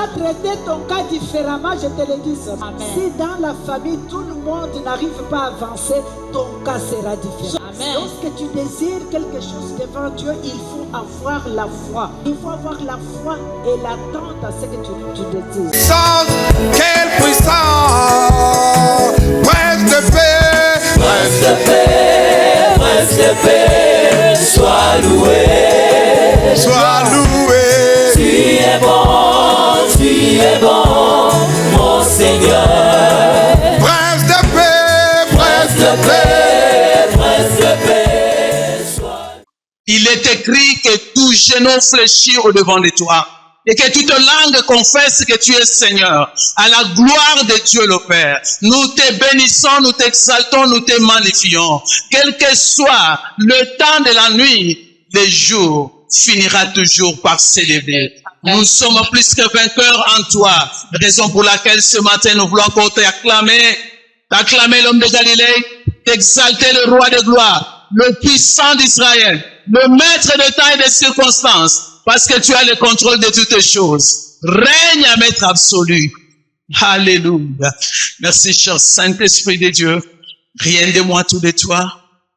va traiter ton cas différemment, je te le dis. Amen. Si dans la famille, tout le monde n'arrive pas à avancer, ton cas sera différent. Amen. Lorsque tu désires quelque chose devant Dieu, il faut avoir la foi. Il faut avoir la foi et l'attente à ce que tu désires. Quelle puissance, prince de paix, Prince de paix, Prince de paix, sois loué. sois loué. Tu es bon, mon Seigneur. Prince de paix, Prince de paix, Prince de paix, sois. Il est écrit que tout genou fléchit au devant de toi. Et que toute langue confesse que tu es Seigneur, à la gloire de Dieu le Père. Nous te bénissons, nous t'exaltons, nous te magnifions. Quel que soit le temps de la nuit, le jour finira toujours par s'élever. Nous sommes plus que vainqueurs en toi. Raison pour laquelle ce matin nous voulons encore t'acclamer l'homme de Galilée, t'exalter le roi de gloire, le puissant d'Israël, le maître de temps et de circonstances. Parce que tu as le contrôle de toutes choses. Règne à maître absolu. Alléluia. Merci, cher Saint-Esprit de Dieu. Rien de moi, tout de toi.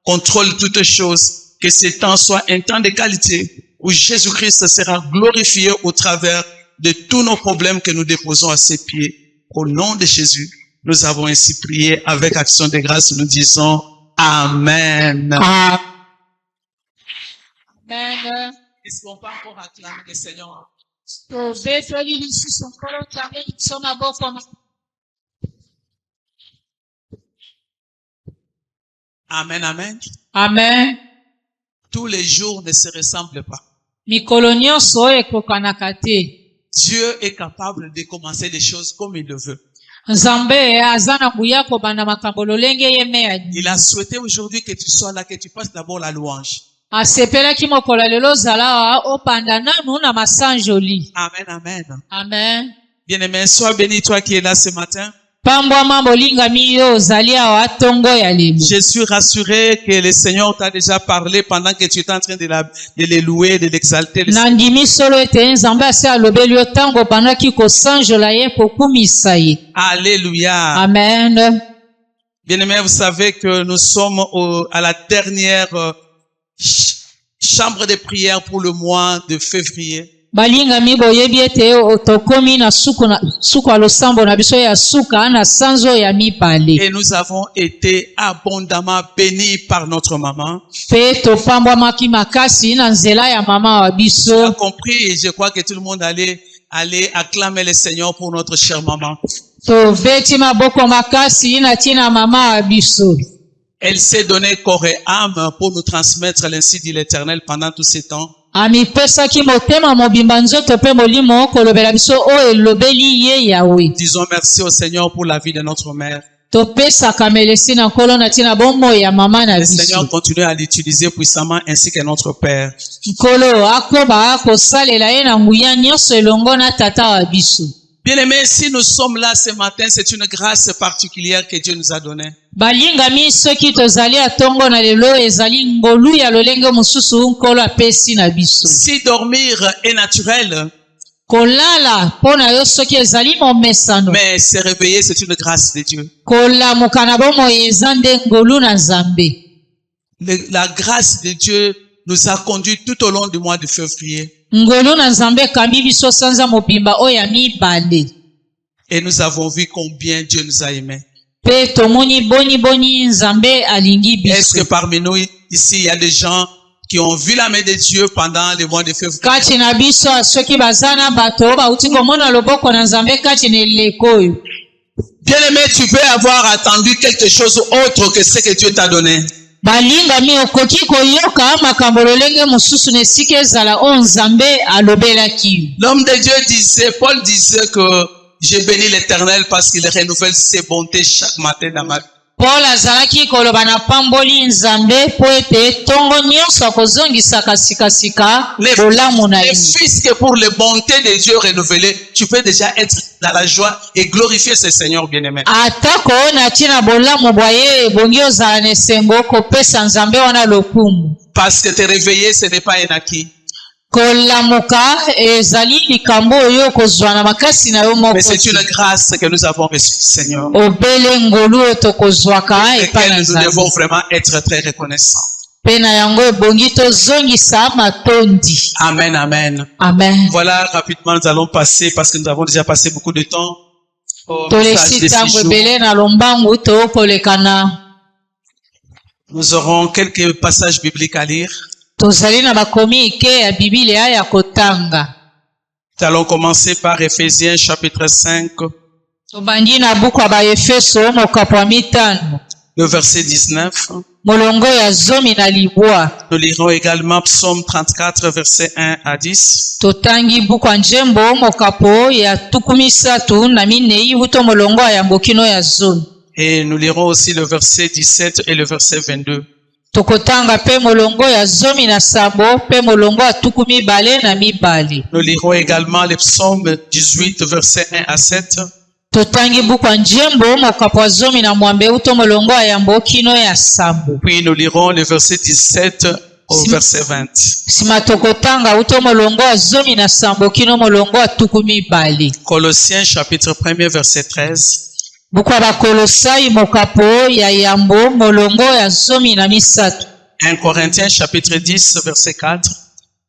Contrôle toutes choses. Que ce temps soit un temps de qualité où Jésus-Christ sera glorifié au travers de tous nos problèmes que nous déposons à ses pieds. Au nom de Jésus, nous avons ainsi prié avec action de grâce. Nous disons Amen. Amen. Est-ce qu'on peut encore acclamer le Seigneur? Amen, amen. Amen. Tous les jours ne se ressemblent pas. Mikolo nyonso oyo ekokanaka te. Dieu est capable de commencer les choses comme il le veut. Nzambe aza na nguya kobanda makambo lolenge ye meyadi. Il a souhaité aujourd'hui que tu sois là, que tu passes d'abord la louange. Asepelaki mokolo ya lelo ozala awa opanda nanu na masanjoli. Amen, amen. Amen. Bien-aimé, sois béni toi qui es là ce matin. Pambwama bolingami yo ozali awa tongo ya lelo. Je suis rassuré que le Seigneur t'a déjà parlé pendant que tu étais en train de le louer, de l'exalter. Nandimi solo ete Nzambe ase alobeli yo tango bandaki kosanjola ye kokumisa ye. Alléluia. Amen. Bien-aimé, vous savez que nous sommes à la dernière chambre de prière pour le mois de février. Balingami boyebi ete tokomi na suku ya losambo na biso ya suka na sanzo ya mibale. Et nous avons été abondamment bénis par notre maman. Pe topambwamaki makasi na nzela ya mama wa Tu biso. as compris et je crois que tout le monde allait acclamer le Seigneur pour notre chère maman. Toveti maboko makasi na tina mama wa biso. Elle s'est donnée corps et âme pour nous transmettre l'ainsi dit l'Éternel pendant tous ces temps. Amipesaki motema mobimba nzoto pe molimo kolobela biso oyo elobeli ye Yawe. Disons merci au Seigneur pour la vie de notre mère. Topesaka melesi na nkolo na tina bomoi ya mama na Le biso. Seigneur continue à l'utiliser puissamment ainsi que notre Père. Nkolo akoba kosalela ye na nguya nyonso elongo na tata wa biso. Bien-aimés, si nous sommes là ce matin, c'est une grâce particulière que Dieu nous a donnée. Balingami soki tozali atongo na lelo ezali ngolu ya lolenge mususu nkolo apesi na biso. Si dormir est naturel, Kolala pona yo soki ezali momesano. mais se réveiller, c'est une grâce de Dieu. Kolamuka na bomoi eza nde ngolu na Nzambe. La grâce de Dieu nous a conduits tout au long du mois de février. Ngolu na Nzambe kambi biso sanza mobimba oyo ya mibale. Et nous avons vu combien Dieu nous a aimés. Pe tomoni boni Nzambe alingi Est-ce que biso. parmi nous, ici, il y a des gens qui ont vu la main de Dieu pendant le mois de février? Kati na biso soki bazana bato bauti komona loboko na Nzambe kati na eleko oyo. Bien-aimé, tu peux avoir attendu quelque chose autre que ce que Dieu t'a donné. Balingami okoki koyoka makambo lolenge mususu na esika ezala oyo Nzambe alobelaki. L'homme de Dieu disait, Paul disait que je bénis l'Éternel parce qu'il renouvelle ses bontés chaque matin dans ma vie. Paul azalaki koloba na pamboli Nzambe po ete tongo nyonso akozongisaka sikasika bolamu na ye. Puisque pour les bontés de Dieu renouvelées, tu peux déjà être dans la joie et glorifier ce Seigneur bien-aimé. Atako na tina bolamu bwaye ebongi ozala na esengo kopesa Nzambe wana lokumu. Parce que te réveiller, ce n'est pas un acquis. kolamuka ezali likambo oyo kozwa na makasi na yo moko. Mais c'est une grâce que nous avons reçue, Seigneur. Obele ngolu oyo tokozwaka Et epai na nous Nzambe. devons vraiment être très reconnaissants. Mpe na yango ebongi tozongisa matondi. Amen, amen. Amen. Voilà, rapidement, nous allons passer, parce que nous avons déjà passé beaucoup de temps, au message Tolesi des 6 ntango jours. ebele na lombangu tokolekana. Nous aurons quelques passages bibliques à lire. Tozali na bakomike ya Biblia ya kotanga. Nous allons commencer par Éphésiens chapitre 5, Tobandi na buku ya Baefeso mokapo ya 5. le verset 19. Molongo ya zomi na libwa. Nous lirons également Psaume 34, verset 1 à 10. Totangi buku ya njembo mokapo ya 34 wuto molongo ya mbokino ya zomi. Et nous lirons aussi le verset 17 et le verset 22. Tokotanga pe molongo ya zomi na sabo pe molongo ya 22. Nous lirons également les psaumes 18, verset 1 à 7. Totangi buku ya njembo mokapo ya zomi na mwambe wuto molongo ya mbokino ya sabo. Puis nous lirons le verset 17 au verset 20. Sima tokotanga wuto molongo ya zomi na sambo kino molongo ya 22. Colossiens chapitre 1, verset 13. Buku ya Bakolosai mokapo ya yambo molongo ya zomi na misatu. 1 Corinthiens chapitre 10, verset 4.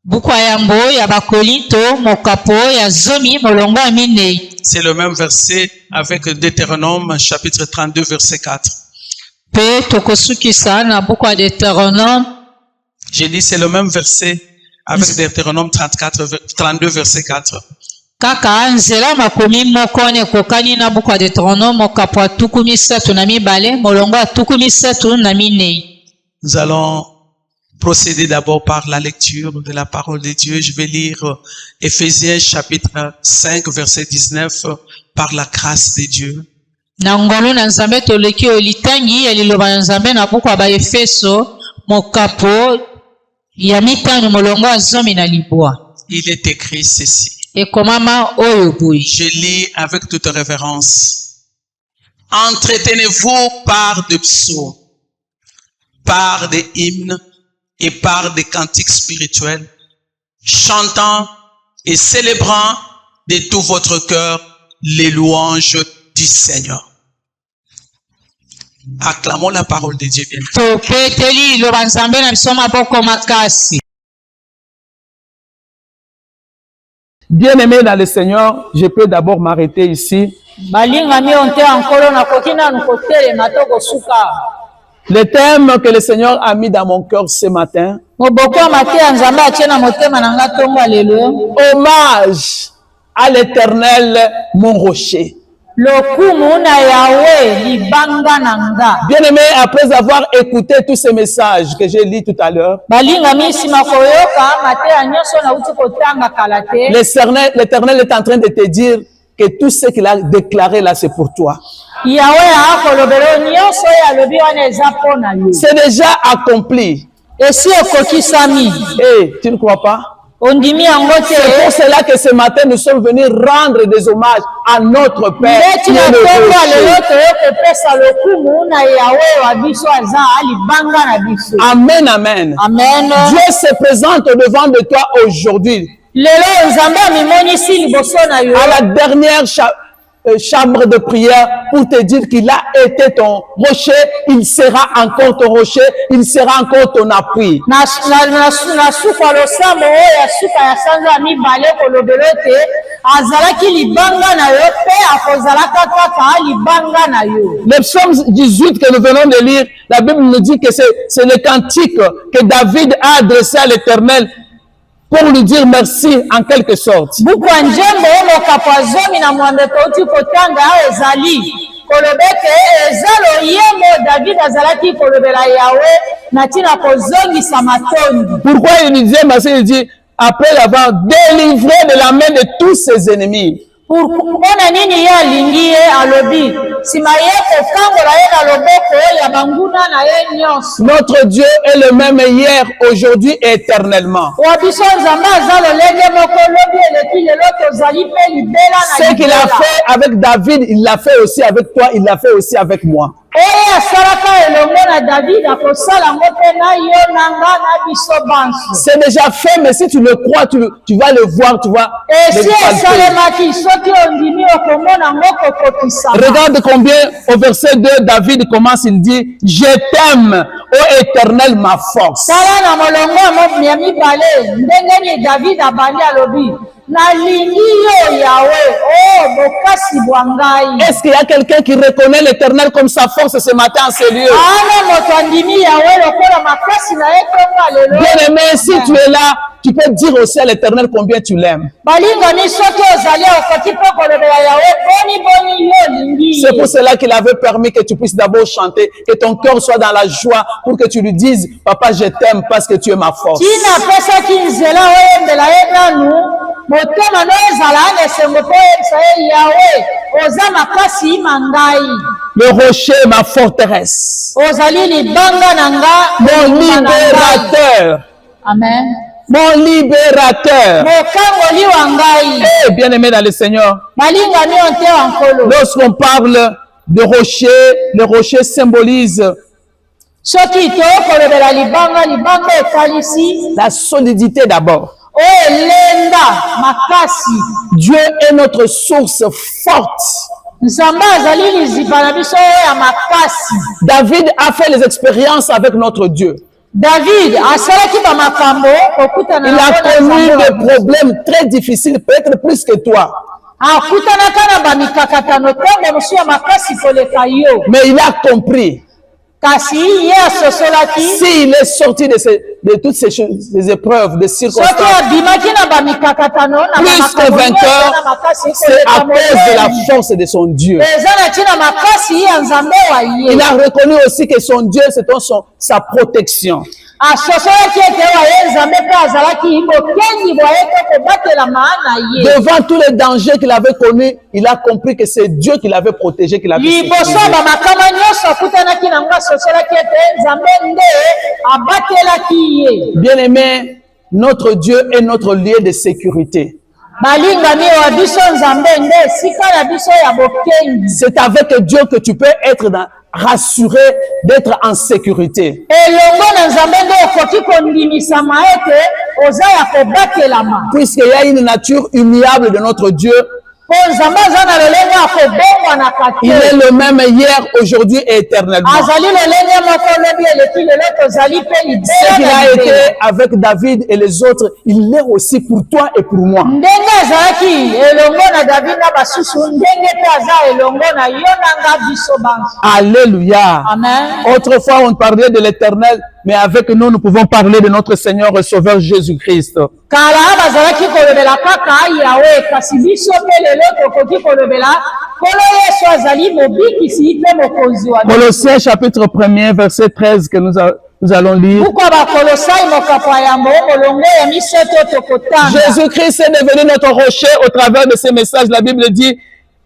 Buku ya yambo ya Bakolinto mokapo ya zomi molongo ya 4. C'est le même verset avec Deutéronome chapitre 32, verset 4. Pe tokosukisa na buku ya Deutéronome. J'ai dit c'est le même verset avec Deutéronome 32, verset 4. Kaka nzela makomi moko ne kokani na buku ya Deutéronome mokapo ya 32 molongo ya 34. Nous allons procéder d'abord par la lecture de la parole de Dieu. Je vais lire Éphésiens chapitre 5, verset 19, par la grâce de Dieu. Na ngolu na Nzambe toleki olitangi ya liloba na Nzambe na buku ya Baefeso mokapo ya 5 molongo ya zomi na libwa. Il est écrit ceci. Ekomama oyo boyi. Je lis avec toute révérence. Entretenez-vous par des psaumes, par des hymnes et par des cantiques spirituels, chantant et célébrant de tout votre cœur les louanges du Seigneur. Acclamons la parole de Dieu. Topeteli liloba Nzambe na biso maboko makasi. Bien-aimé dans le Seigneur, je peux d'abord m'arrêter ici. Balingami onte ankolo na kokina nukotelema tokosuka. Le thème que le Seigneur a mis dans mon cœur ce matin, Moboko mate ya Nzambe atie na motema na nga tongo lelo. hommage à l'Éternel, mon rocher. Lokumu na Yahweh libanga nanga. Bien-aimé, après avoir écouté tous ces messages que j'ai lus tout à l'heure, Balingami sima koyoka mate ya nyoso na uti kotanga kalate. l'Éternel est en train de te dire que tout ce qu'il a déclaré là, c'est pour toi. Yahweh akolobelo nyoso ya lobi wana eza pona yo. C'est déjà accompli. Esi ekokisami. Et tu ne crois pas? Ondimi yango te. C'est pour cela que ce matin, nous sommes venus rendre des hommages à notre Père. Neti na tongo lelo toyokopesa lokumu na Yahweh wa biso aza alibanga na biso. Amen, amen. Amen. Dieu se présente devant de toi aujourd'hui. Lelo Nzambe amimonisi liboso na yo. À la dernière chambre de prière pour te dire qu'il a été ton rocher, il sera encore ton rocher, il sera encore ton appui. Na suka losamo ya suka ya sanza mibale kolobelo te azalaki libanga na yo pe akozalaka kaka libanga na yo. Le psaume 18 que nous venons de lire, la Bible nous dit que c'est le cantique que David a adressé à l'Éternel pour lui dire merci en quelque sorte. Buku njembo mokapo zomi na mwambe touti kotanga ezali kolobeke ezalo yemo David azalaki kolobela Yahweh na tina kozongisa matondi. Pourquoi il nous disait merci? Il dit après l'avoir délivré de la main de tous ses ennemis. Mpona nini ye alingi ye alobi nsima ye kokangola ye na loboko ya banguna na ye nyonso. Notre Dieu est le même hier, aujourd'hui et éternellement. Wa biso nzambe aza lolenge moko lobi eleki lelo tozali mpe libela na Ce qu'il a fait avec David, il l'a fait aussi avec toi, il l'a fait aussi avec moi. oyo asalaka elongo na David akosala ngo mpe na yo na nga na biso banso. C'est déjà fait, mais si tu le crois, tu vas le voir, tu vas le esi palper. esalemaki soki ondimi okomona ngo kokokisama. Regarde combien au verset 2, David commence, il dit, je t'aime, ô Éternel, ma force. tala na molongo ya mibale ndenge ni David abandi alobi nalingi yo Yawe o bokasi bwa ngai. Est-ce qu'il y a quelqu'un qui reconnaît l'Éternel comme sa force ce matin en ces lieux? ana moto andimi Yawe lokola makasi na ye tonga lelo. Bien-aimé, si tu es là, tu peux dire aussi à l'Éternel combien tu l'aimes. balingani soki ozali okoki mpe kolobela Yawe boni yo lingi. C'est pour cela qu'il avait permis que tu puisses d'abord chanter, que ton cœur soit dans la joie, pour que tu lui dises, papa, je t'aime parce que tu es ma force. tina apesaki nzela oyembela ye nanu motema no ezala na esengo mpo oyebisa ye Yawe oza makasi mangai. Le rocher, ma forteresse, ozali libanga na nga mon libanga na ngai. libérateur, Amen. mon libérateur. mokangoli wa ngai. Eh, bien-aimé dans le Seigneur, balingani yo nte wa nkolo. lorsqu'on parle de rocher, le rocher symbolise soki tokolobela libanga etalisi la solidité d'abord. oyo elenda makasi. Dieu est notre source forte. nzambe azali liziba na biso oyo ya makasi. David a fait les expériences avec notre Dieu. David asalaki bamakambo kokutana Il na a connu Nzambe. des problèmes très difficiles, peut-être plus que toi. akutanaka na bamikakatano ntango mosu ya makasi koleka yo. Mais il a compris. kasi ye asosolaki S'il est sorti de toutes ces choses, des épreuves, des soki circonstances, abimaki na bamikakatano na plus que bamakambo vainqueur, nyonso na makasi c'est à koleka cause de la moleli. force de son Dieu. eza na ntina makasi ya nzambe wa ye. Il a reconnu aussi que son Dieu, c'est sa protection. asosolaki ete wa ye nzambe mpe azalaki bokengi bwa ye to kobatela maana ye. Devant tous les dangers qu'il avait connus, il a compris que c'est Dieu qui l'avait protégé, qui l'avait liboso sécurisé. bamakama nyonso akutanaki nango asosolaki ete nzambe nde abatelaki ye. Bien-aimé, notre Dieu est notre lieu de sécurité. balingami wa biso nzambe nde esika na biso ya bokengi. C'est avec Dieu que tu peux être rassuré d'être en sécurité. elongo na nzambe nde okoki kondimisama ete oza ya kobatelama. Puisqu'il y a une nature humiliable de notre Dieu, po nzambe aza na lolenge ya kobongwanaka il est te. le même hier, aujourd'hui et éternellement. azali lolenge moko lobi eleki lelo tozali mpe Ce libela qu'il na a libela. été avec David et les autres, il l'est aussi pour toi et pour moi. ndenge azalaki elongo na David na basusu ndenge mpe aza elongo na yo na nga biso banso. Alléluia. Amen. Autrefois, on parlait de l'éternel, mais avec nous, nous pouvons parler de notre Seigneur et Sauveur Jésus-Christ. kala bazalaki kolobela kaka Yawe kasi biso mpe lelo tokoki kolobela nkolo Yesu azali mobikisi mpe mokonzi wa biso. Colossiens chapitre 1er, verset 13 que nous allons lire. buku ya bakolosai mokapo ya yambo molongo ya misato tokotanga. Jésus-Christ est devenu notre rocher au travers de ces messages. La Bible dit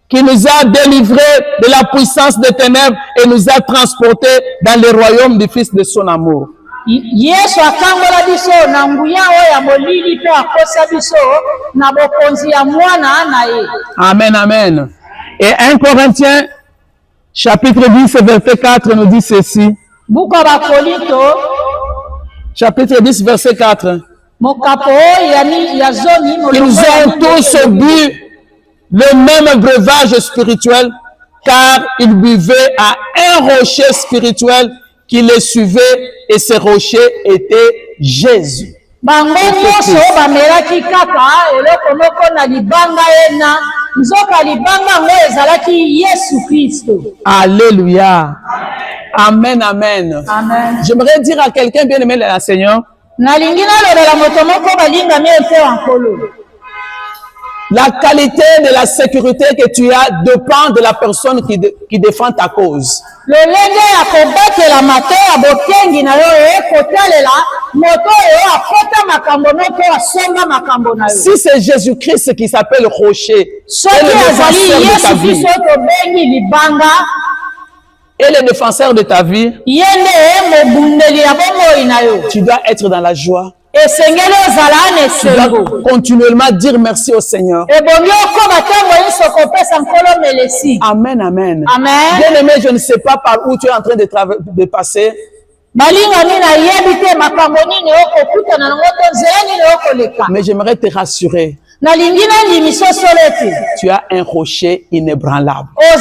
qu'il nous a délivrés de la puissance des ténèbres et nous a transportés dans le royaume du Fils de son amour. Yesu akangola biso na nguya oyo ya molili mpe akosa biso na bokonzi ya mwana na ye. Amen, amen. Et 1 Corinthiens chapitre 10, verset 4 nous dit ceci. buku ya bakorinto Chapitre 10, verset 4. mokapo ya zomi Ils molongo ya ont mingi. tous bu le même breuvage spirituel, car ils buvaient à un rocher spirituel qui les suivait, et ce rocher était Jésus. bango nyonso bamelaki kaka eloko moko na libanga ye na nzoka libanga yango ezalaki Yesu Kristo. Alléluia. Amen, amen. Amen. J'aimerais dire à quelqu'un bien aimé dans le Seigneur, nalingi nalobela moto moko balingami ete wa nkolo. la qualité de la sécurité que tu as dépend de la personne qui défend ta cause. lolenge ya kobatela mato ya bokengi na yo ekotalela Si c'est Jésus-Christ qui s'appelle rocher, et le défenseur de ta vie, tu dois être dans la joie. Tu dois continuellement dire merci au Seigneur. Amen, amen. Bien aimé, je ne sais pas par où tu es en train de passer. Mais j'aimerais te rassurer. Tu as un rocher inébranlable. On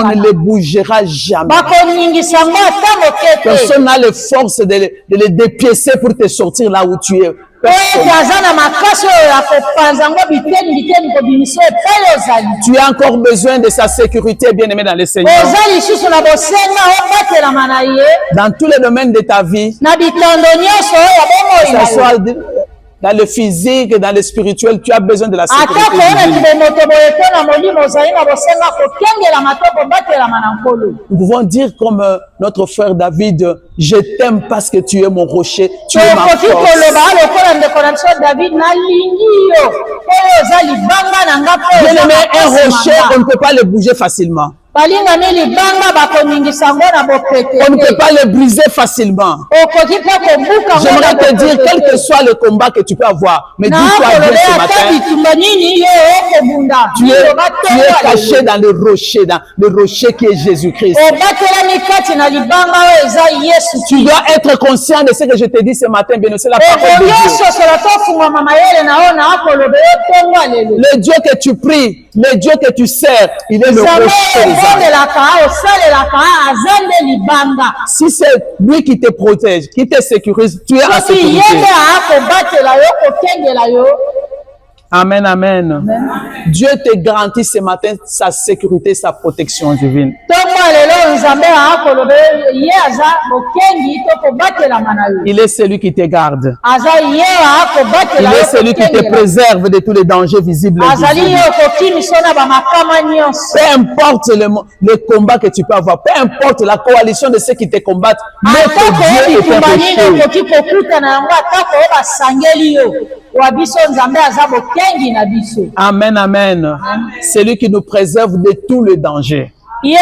ne le bougera jamais. Personne n'a les forces de les dépiécer pour te sortir là où tu es. Tu as encore besoin de sa sécurité, bien-aimé dans le Seigneur. Dans tous les domaines de ta vie, que ce soit dans le physique, dans le spirituel, tu as besoin de la sécurité divine. Nous pouvons dire comme notre frère David, je t'aime parce que tu es mon rocher, tu es ma force. Bien-aimé, un rocher, on ne peut pas le bouger facilement. On ne peut pas le briser facilement. J'aimerais te dire, quel que soit le combat que tu peux avoir, mais dis-toi bien ce matin, tu es caché dans le rocher qui est Jésus-Christ. Tu dois être conscient de ce que je te dis ce matin, bien, c'est la parole de Dieu. Le Dieu que tu pries, le Dieu que tu sers, il est le rocher. Si c'est lui qui te protège, qui te sécurise, tu es en sécurité. Amen, amen. Dieu te garantit ce matin sa sécurité, sa protection divine. Il est celui qui te garde. Il est celui qui te préserve de tous les dangers visibles et invisibles. Peu importe le combat que tu peux avoir, peu importe la coalition de ceux qui te combattent, notre Dieu est un rocher. Amen, amen. C'est lui qui nous préserve de tout le danger. Qu'il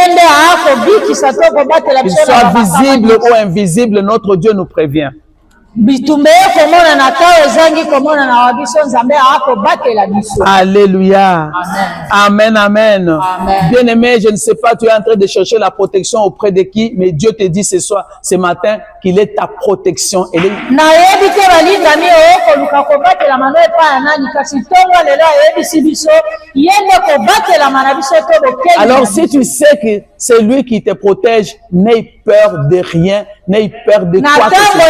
soit visible ou invisible, notre Dieu nous prévient. Alléluia. Amen, amen. Bien aimé, je ne sais pas, tu es en train de chercher la protection auprès de qui, mais Dieu te dit ce matin qu'il est ta protection. Alors si tu sais que c'est lui qui te protège, n'aie peur de rien, n'aie peur de quoi que ce soit.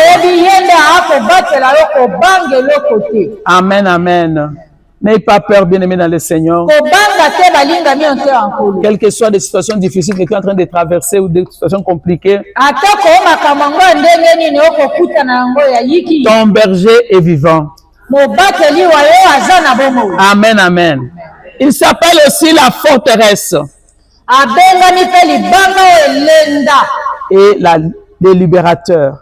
Amen, amen. N'aie pas peur, bien-aimé dans le Seigneur. Quelles que soient les situations difficiles que tu es en train de traverser ou des situations compliquées, ton berger est vivant. Amen, amen. Il s'appelle aussi la forteresse et le libérateur.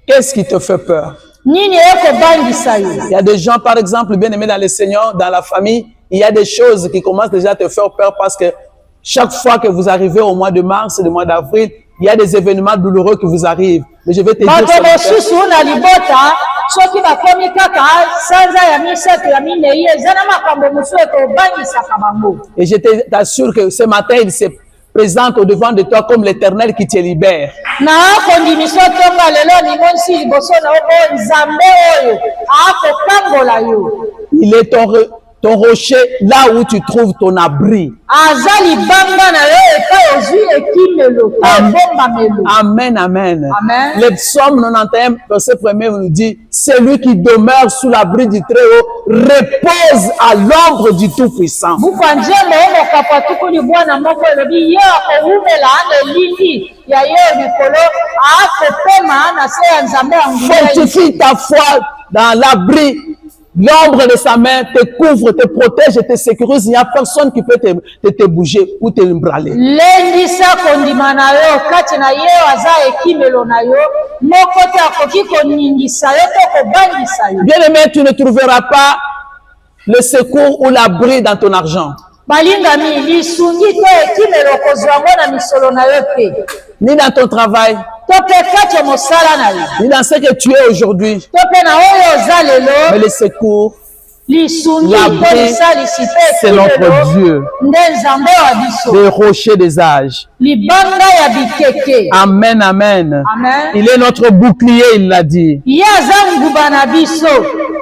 Qu'est-ce qui te fait peur? Il y a des gens, par exemple, bien aimés dans le Seigneur, dans la famille, il y a des choses qui commencent déjà à te faire peur parce que chaque fois que vous arrivez au mois de mars, le mois d'avril, il y a des événements douloureux qui vous arrivent. Mais je vais te dire et je t'assure que ce matin, il se présente au devant de toi comme l'Éternel qui te libère. Il est ton rocher, là où tu trouves ton abri. Amen, amen. Le psaume 91, verset 1er nous dit, celui qui demeure sous l'abri du Très-Haut repose à l'ombre du Tout-Puissant. Fortifie ta foi dans l'abri L'ombre de sa main te couvre, te protège et te sécurise. Il n'y a personne qui peut te bouger ou te embranler. lendisa kondima na yo kati na ye aza ekimelo na yo moko te akoki koningisa yo to kobangisa yo. Bien-aimé, tu ne trouveras pas le secours ou l'abri dans ton argent. balingami lisungi to ekimelo kozwa ngo na misolo na yo te, Ni dans ton travail, to mpe kati ya mosala na yo, ni dans ce que tu es aujourd'hui. to mpe na oyo oza Mais lelo. le secours, lisungi l'abri, to lisalisi te c'est notre ekimelo Dieu, nde nzambe wa biso, le rocher des âges. libanga ya bikeke. Amen, amen. Amen. Il est notre bouclier, il l'a dit. ye aza nguba na biso,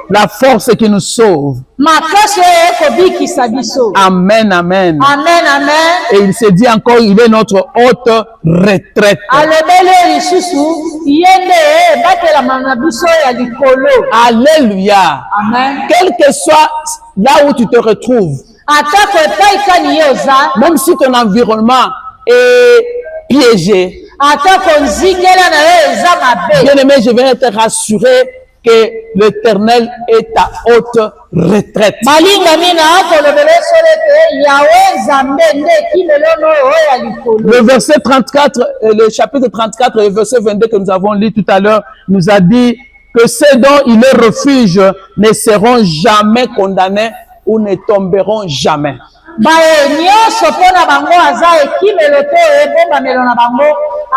La force qui nous sauve. makasi oyo ekobikisa biso. Amen, amen. Amen, amen. Et il se dit encore, il est notre haute retraite. alobeli lisusu ye nde ebatelama na biso ya likolo. Alléluia. Amen. Quel que soit là où tu te retrouves, atako epai kani ye oza, même si ton environnement est piégé, atako nzingela na yo eza mabe, bien-aimé, je vais te rassurer que l'Éternel est ta haute retraite. balingami na akolobela esolo ete yawe nzambe nde ekimelono oyo ya likolo. Le verset 34, le chapitre 34 et le verset 22 que nous avons lu tout à l'heure nous a dit que ceux dont il est refuge ne seront jamais condamnés ou ne tomberont jamais. baye nyonso mpo na bango aza ekimelo to ebombamelo na bango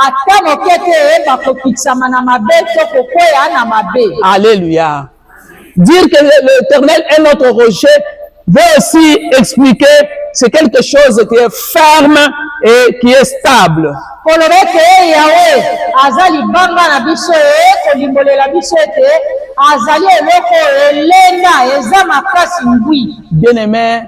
ata moke te bakokitsama na mabe to kokwea na mabe. Alléluia. Dire que l'Éternel est notre rocher veut aussi expliquer c'est quelque chose qui est ferme et qui est stable. koloba ete yawe aza libanga na biso kolimbolela biso ete azali eloko elenda eza makasi ngwi. Bien-aimé,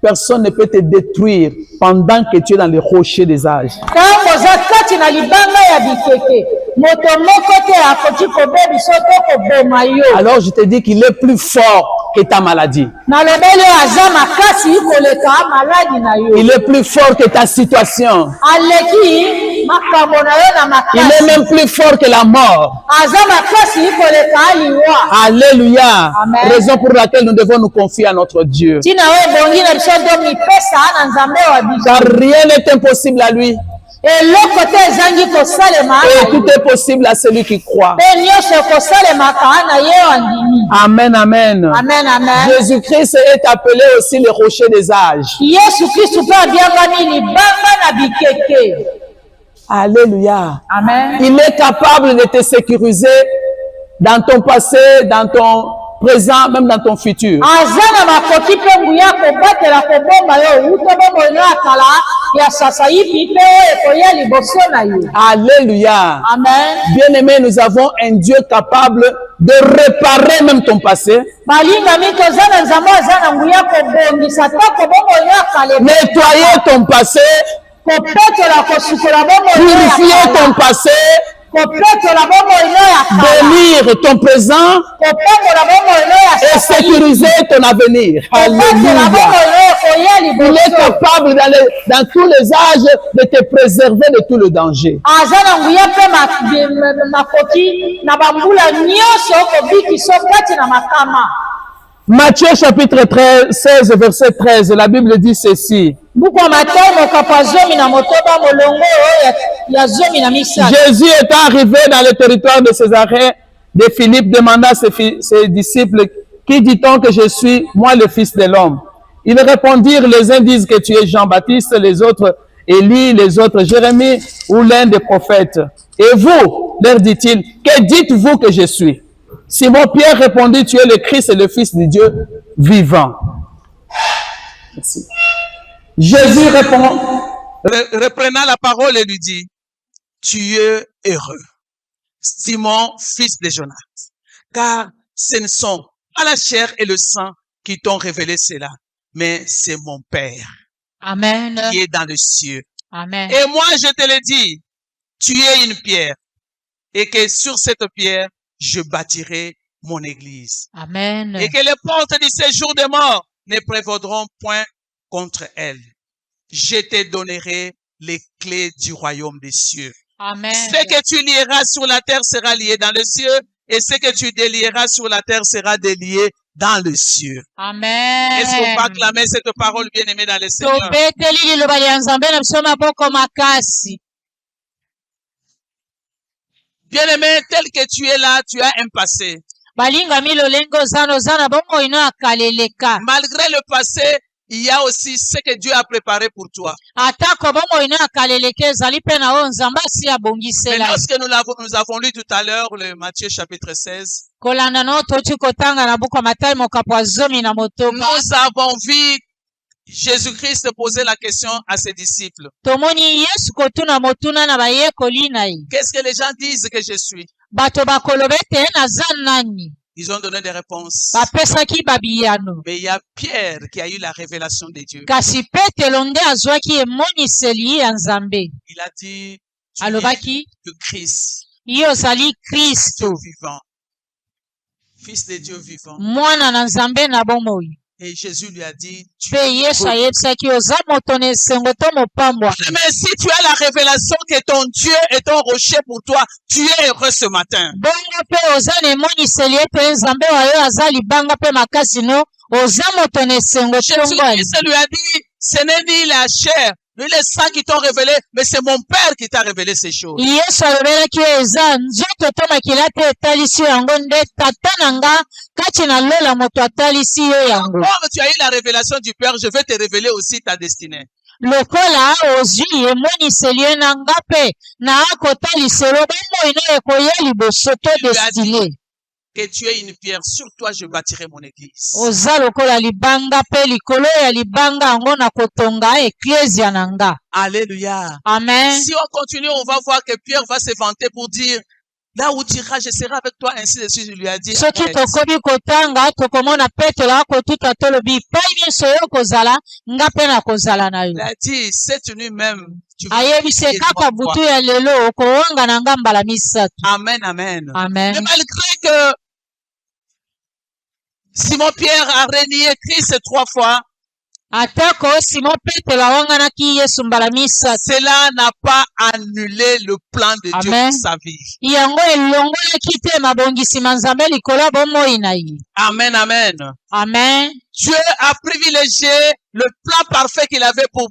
personne ne peut te détruire pendant que tu es dans les rochers des âges. ntango oza kati na libanga ya bikeke moto moko te akoki kobebiso to koboma yo. Alors je te dis qu'il est plus fort que ta maladie. nalobeli oyo aza makasi koleka maladi na yo. Il est plus fort que ta situation. aleki makambo na yo na Il est makasi, même plus fort que la mort. aza makasi koleka liwa. Alléluia. Amen. Raison pour laquelle nous devons nous confier à notre Dieu. ntina oyo ebongi na biso to mipesa na nzambe wa biso, Car rien n'est impossible à lui. eloko te ezangi kosalema Et na tout ye. est possible à celui qui croit. mpe nyonso ekosalemaka na ye andimi. Amen, amen. Amen, amen. Jésus-Christ est appelé aussi le rocher des âges. yesu kristu mpe abiangami libanga na bikeke. Alléluia. Amen. Il est capable de te sécuriser dans ton passé, dans ton présent, même dans ton futur. aza na makoki mpe nguya kobatela kobomba yo uta bomoi no ya kala ya sasa yipi mpe oyo ekoya liboso na yo. Alléluia. Amen. Bien-aimé, nous avons un Dieu capable de réparer même ton passé, balingami toza na nzambe aza na nguya kobongisa ta kobomoi no ya kala nettoyer ton passé, kopetola kosukola bomoi no ya purifier ton kala passé, kopetola bomoi no ya kala bénir ton présent kopetola bomoi no ya et sasa yipi sécuriser ton avenir. kopetola Alléluia. bomoi no ekoya Il est liboso. capable dans tous les âges de te préserver de tout le danger. aza na nguya mpe makoki na bambula nyonso kobikisa kati na makama. Matthieu chapitre 16, verset 13, la Bible dit ceci. buku ya Matayo mokapo ya zomi na motoba molongo oyo ya zomi na misato. Jésus est arrivé dans le territoire de Césarée de Philippe, demanda à ses disciples, qui dit-on que je suis, moi le Fils de l'homme? Ils répondirent, les uns disent que tu es Jean-Baptiste, les autres Élie, les autres Jérémie ou l'un des prophètes. Et vous, leur dit-il, que dites-vous que je suis? Simon-Pierre répondit, tu es le Christ et le Fils de Dieu vivant. Merci. Jésus répond, Reprenant la parole et lui dit, tu es heureux, Simon, fils de Jonas, car ce ne sont pas la chair et le sang qui t'ont révélé cela, mais c'est mon Père Amen. qui est dans le cieux. Amen. Et moi, je te le dis, tu es une pierre, et que sur cette pierre, je bâtirai mon église. Amen. Et que les portes du séjour des morts ne prévaudront point contre elle. Je te donnerai les clés du royaume des cieux. Amen. Ce que tu lieras sur la terre sera lié dans les cieux, et ce que tu délieras sur la terre sera délié dans le cieux. Amen. Est-ce qu'on peut acclamer cette parole bien-aimée dans le Seigneur? Tobeteli liloba lya Nzambe na biso maboko makasi. Bien-aimé, tel que tu es là, tu as un passé. Balingami lolenge oza na bomoi no akaleleka. Malgré le passé, il y a aussi ce que Dieu a préparé pour toi. Atako bomoi no akaleleka ezali mpe na oyo Nzambe asi Mais abongisela. lorsque nous avons lu tout à l'heure le Matthieu chapitre 16, Kolanda no toti kotanga na buku ya Matayi mokapo ya 10 na motoba. nous avons vu Jésus-Christ poser la question à ses disciples. Tomoni Yesu kotuna motuna na bayekoli na ye. Qu'est-ce que les gens disent que je suis? Bato bakoloba ete naza nani? Ils ont donné des réponses. Bapesaki babiyano. Mais il y a Pierre qui a eu la révélation de Dieu. Kasi Petelo nde azwaki emoniseli ya Nzambe. Il a dit, tu es Alobaki le Christ, ye ozali Dieu Kristo, vivant, Fils de Dieu vivant. mwana na Nzambe na bomoi. Et Jésus lui a dit, tu Mpe Yesu ayebisaki oza moto na esengo to mopambwa. mais si tu as la révélation que ton Dieu est ton rocher pour toi, tu es heureux ce matin. Bongo mpe oza na emoniseli ete Nzambe oyo aza libanga mpe makasi no oza moto na esengo tongo ali. Jésus lui a dit, ce n'est ni la chair, ni les sangs qui t'ont révélé, mais c'est mon Père qui t'a révélé ces choses. Yesu alobelaki eza nzoto to makila te etalisi yo yango nde tata na nga kati na lola moto atalisi yo yango. Comme tu as eu la révélation du Père, je vais te révéler aussi ta destinée. Lokola ozwi emoniseli ye na nga mpe na akotaliselo bomoi no ekoya liboso to destine. Que tu es une pierre, sur toi je bâtirai mon église. Oza lokola libanga mpe likolo ya libanga yango na kotonga eklezia na nga. Alléluia. Amen. Si on continue, on va voir que Pierre va se vanter pour dire, là où tu iras, je serai avec toi, ainsi de suite. Je lui ai dit, soki arrête. tokomi kotanga tokomona Petelo akotuta tolobi pai biso yo kozala nga mpe na kozala na yo. Il a dit, cette nuit même, tu vas Ayebise prier kaka devant butu moi. ya lelo okowanga na nga mbala misato. Amen, amen. Amen. Mais malgré que Simon-Pierre a renié Christ 3 fois, Atako Simon Petelo awanganaki Yesu mbala misato. cela n'a pas annulé le plan de Dieu Amen. pour sa vie. Yango elongolaki te mabongisi ma Nzambe likolo ya bomoi na ye. Amen, amen. Amen. Dieu a privilégié le plan parfait qu'il avait pour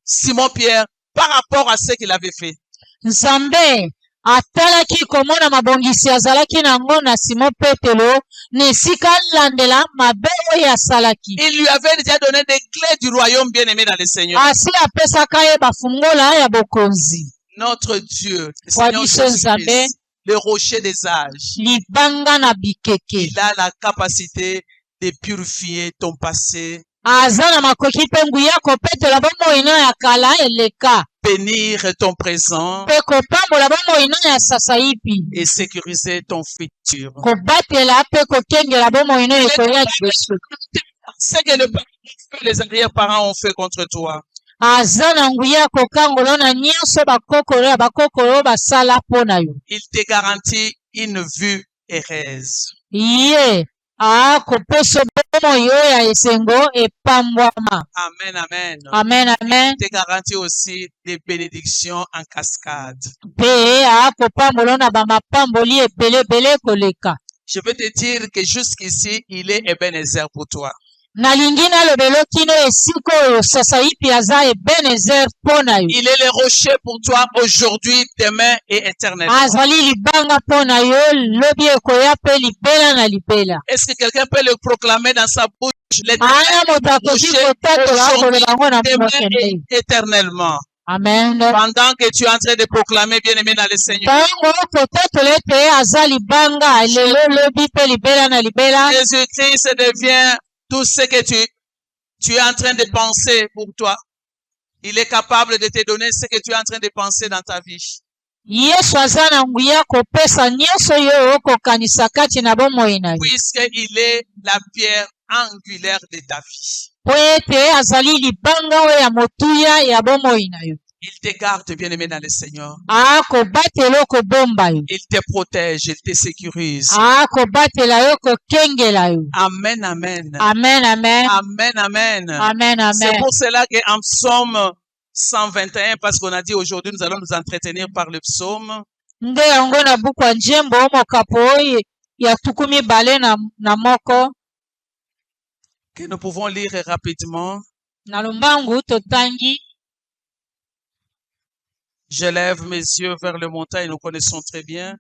Simon-Pierre par rapport à ce qu'il avait fait. Nzambe atalaki komona mabongisi azalaki nango na Simon Petelo na esika alandela mabe oyo asalaki. Il lui avait déjà donné des clés du royaume bien-aimé dans le Seigneur. Asi apesaka ye bafungola ya bokonzi. Notre Dieu, le Kwa Seigneur biso Nzambe, Jésus-Christ, le rocher des âges, libanga na bikeke. il a la capacité de purifier ton passé, Aza na makoki mpe nguya kopetola bomoi no ya kala eleka. bénir ton présent Mpe kopambola bomoi no ya sasa hivi. et sécuriser ton futur. Kobatela mpe kokengela bomoi no ekoya liboso. Ce que les arrière-parents ont fait contre toi, Aza na nguya kokangola na nyonso bakokolo ya bakokolo basala mpo na yo. il te garantit une vue heureuse. Ye akopesa bomoi oyo ya esengo epambwama. Amen, amen. Amen, amen. Il te garantit aussi des bénédictions en cascade. Mpe akopambola na bamapamboli ebelebele koleka. Je peux te dire que jusqu'ici, il est Ebenezer pour toi. Nalingi nalobela kino esika oyo sasa hivi aza Ebenezer mpo na yo. Il est le rocher pour toi aujourd'hui, demain et éternellement. Azali libanga mpo na yo lobi ekoya mpe libela na libela. Est-ce que quelqu'un peut le proclamer dans sa bouche? Ana moto akoki kotatola akoloba ngo na Demain monokende. et éternellement. Amen. Pendant que tu es en train de proclamer, bien-aimé dans le Seigneur, Tango kotatola ete aza libanga lelo lobi mpe libela na libela. Jésus-Christ devient tout ce que tu es en train de penser pour toi. Il est capable de te donner ce que tu es en train de penser dans ta vie. Yesu aza na nguya kopesa nyonso yo okokanisa kati na bomoi na yo. Puisqu'il est la pierre angulaire de ta vie. Po ete azali libanga oyo ya motuya ya bomoi na yo. Il te garde, bien-aimé dans le Seigneur. Akobatela okobomba yo. Il te protège, il te sécurise. Akobatela yo kokengela yo. Amen, amen. Amen, amen. Amen, amen. Amen, C'est amen. pour cela qu'en psaume 121, parce qu'on a dit aujourd'hui, nous allons nous entretenir par le psaume. nde yango na buku ya Njembo mokapo oyo ya 21 moko. Que nous pouvons lire rapidement. Na lombangu totangi. Je lève mes yeux vers le montagne, nous connaissons très bien.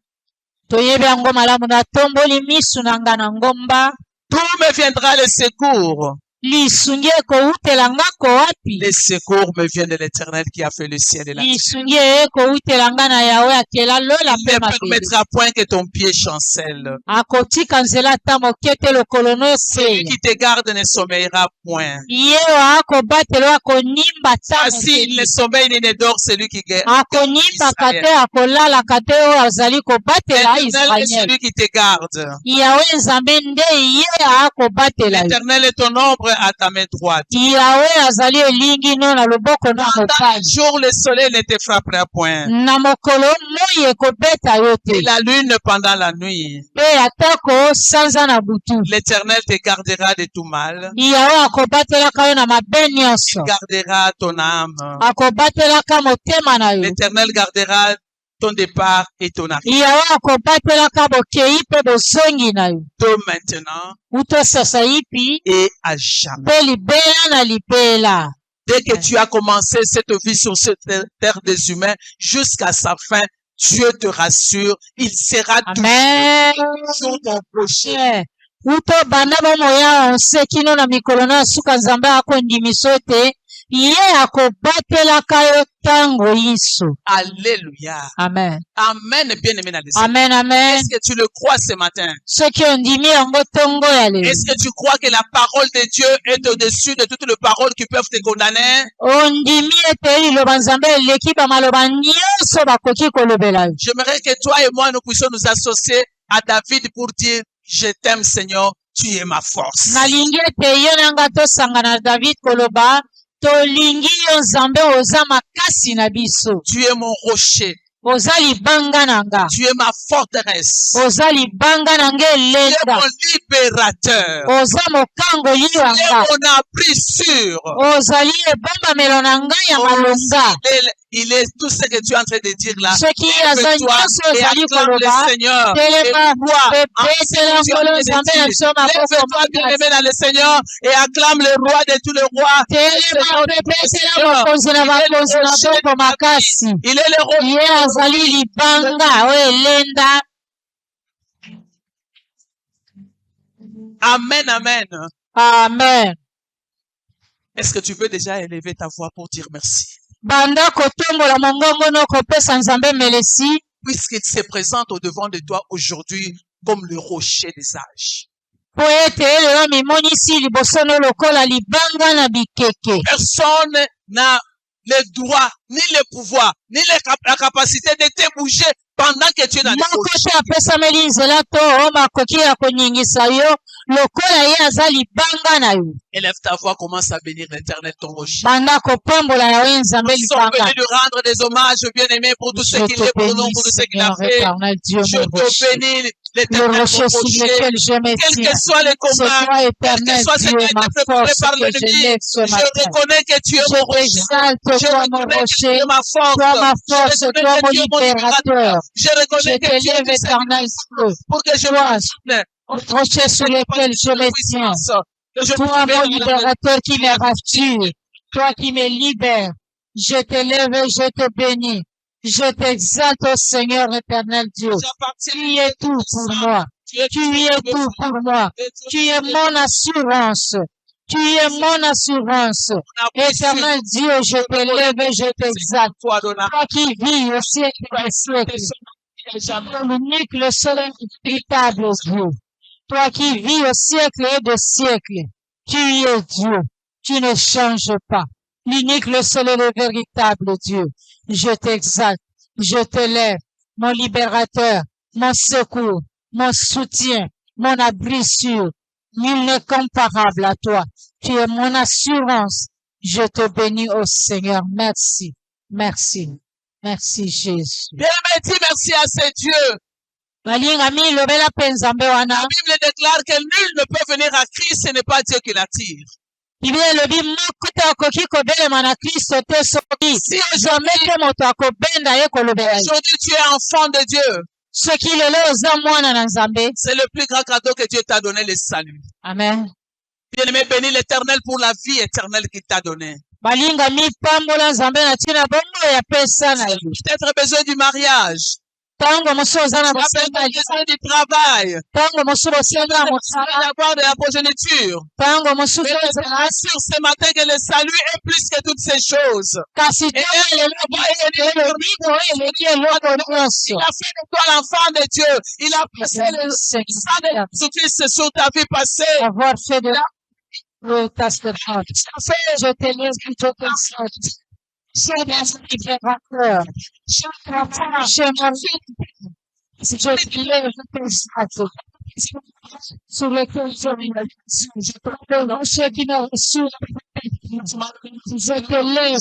Toyebi yango malamu na tomboli misu na nga na ngomba. D'où me viendra le secours? Lisungi ekoutela nga ko wapi? Les secours me viennent de l'Éternel qui a fait le ciel et la terre. Lisungi ekoutela nga na Yawe akela lola Il ne mpe mabele. permettra point que ton pied chancelle. Akotika nzela ata moke te lokolo no Celui eseya. qui te garde ne sommeillera point. Ye akobatela akonimba ata Ainsi, il ne sommeille ni ne dort celui qui garde akonimbaka te Israël. akolalaka te oyo azali kobatela L'Éternel est Israel. celui qui te garde. Yawe nzambe nde ye akobatela yo. L'Éternel est ton ombre à ta main droite. Yawe azali elingi no na loboko no Pendant mopali. le jour, le soleil ne te frappera point. Na mokolo moi ekobeta yo te. Et la lune pendant la nuit. Mpe atako sanza na butu. L'Éternel te gardera de tout mal. Yawe akobatelaka yo na mabe Il nyonso. gardera ton âme. Akobatelaka motema na yo. L'Éternel gardera ton départ et ton arrivée. Yawe akobatelaka bokei mpe bozongi na yo. De maintenant Uto sasa ipi et à jamais. mpe libela na libela. Dès que tu as commencé cette vie sur cette terre des humains, jusqu'à sa fin, Dieu te rassure, il sera Amen. toujours ton prochain. Uto banda bomoya onse kino na mikolo na suka nzambe akondimiso ete ye akobatelaka yo ntango yiso. Alléluia. Amen. Amen, bien-aimé dans le Seigneur. Amen, amen. Est-ce que tu le crois ce matin? Soki ondimi yango ntongo ya lelo. Est-ce que tu crois que la parole de Dieu est au-dessus de toutes les paroles qui peuvent te condamner? Ondimi ete liloba nzambe eleki bamaloba nyonso bakoki kolobela yo. J'aimerais que toi et moi, nous puissions nous associer à David pour dire, je t'aime Seigneur, tu es ma force. Nalingi ete ye nanga tosangana na David koloba tolingi yo nzambe oza makasi na biso. Tu es mon rocher. Oza libanga nanga. Tu es ma forteresse. Oza libanga nanga Tu es elenda. mon libérateur. Oza mokangoli Tu es wanga. mon abri sûr. Ozali ebombamelo na ngai ya malonga. Il est tout ce que tu es en train de dire là. Soki aza Lève-toi nyonso et ozali acclame le koloba Seigneur. telema bebetela ngolo nzambe na biso maboko Lève-toi, bien-aimé makasi. dans le Seigneur, et acclame le roi de tous les rois. telema bebetela bakonzi na bakonzi na boko makasi. Il est le roi. Ye azali libanga oyo elenda. Amen, amen. Amen. Est-ce que tu peux déjà élever ta voix pour dire merci? Banda kotombola mongongo no kopesa nzambe melesi. Puisqu'il se présente au devant de toi aujourd'hui comme le rocher des âges. Po ete lelo mimonisi liboso no lokola libanga na bikeke. Personne n'a le droit, ni le pouvoir, ni la capacité de te bouger pendant que tu es dans le Moko rocher. te apesameli nzela to o makoki ya konyingisa yo lokola ye aza libanga na yo. Élève ta voix, commence à bénir l'Éternel, ton rocher. Banda kopambola yawe nzambe Nous sommes libanga. venus lui rendre des hommages, bien-aimé, pour tout ce Je qu'il est, pour te nous, bénis, pour tout ce qu'il a Seigneur fait. éternel Dieu, Je mon te rocher. bénis, Le l'Éternel, rocher mon sur rocher. lequel je me Quels tiens. que soient les C'est combats, toi, quel que éternel soit ce qui Dieu, a été ma préparé force par que je l'ennemi, lève ce je matin. reconnais que tu es Je mon rocher. t'exalte, Je toi mon reconnais que tu rocher, es ma force. toi ma Je force, reconnais toi que mon tu es mon libérateur. Je Je reconnais que tu es t'élève, tout ce éternel Dieu. pour que je Toi, me rocher sur lequel je me tiens. Toi, mon libérateur qui me rassure. Toi qui me libères. Je te lève et je te bénis. Je t'exalte au Seigneur éternel Dieu. Tu es tout pour moi. Tu es tout pour moi. Tu es mon assurance. Tu es mon assurance. Éternel Dieu, je te lève et je t'exalte. Toi qui vis au siècle des siècles. L'unique, le seul véritable Dieu. Toi qui vis au siècle et des siècles. Tu es Dieu. Tu ne changes pas. L'unique, le seul et le véritable Dieu. Je t'exalte. Je te lève. Mon libérateur. Mon secours. Mon soutien. Mon abri sûr. Nul n'est comparable à toi. Tu es mon assurance. Je te bénis, ô Seigneur. Merci. Merci. Merci, Jésus. Bien-aimé, dis merci à ce Dieu. Balinga mi lobela pe nzambe wana. La Bible déclare que nul ne peut venir à Christ, ce n'est pas Dieu qui l'attire. Biblia elobi moko te akoki kobelema na Kristo te soki zame te moto akobenda ye kolobela ye. Aujourd'hui, tu es enfant de Dieu. Soki lelo oza mwana na Nzambe. C'est le plus grand cadeau que Dieu t'a donné, le salut. Amen. Bien-aimé, bénis l'Éternel pour la vie éternelle qu'il t'a donnée. Balinga mipambola Nzambe na tina bongo ya pesa na ye. Peut-être besoin du mariage. Tango mosu oza na besoin du travail. Tango mosu osala mosala D'avoir de la progéniture. tango mosu Mais assure ce matin que le salut est plus que toutes ces choses. kasi Il a fait de toi l'enfant de Dieu. Il a passé le sang de Jésus-Christ sur ta vie passée. avoir fait de ta servante. Je te laisse plutôt que ça. Cher libérateur, cher papa, cher mari, je te lève tes sacs sur lesquels je te donne ceux qui n'ont reçu je te lève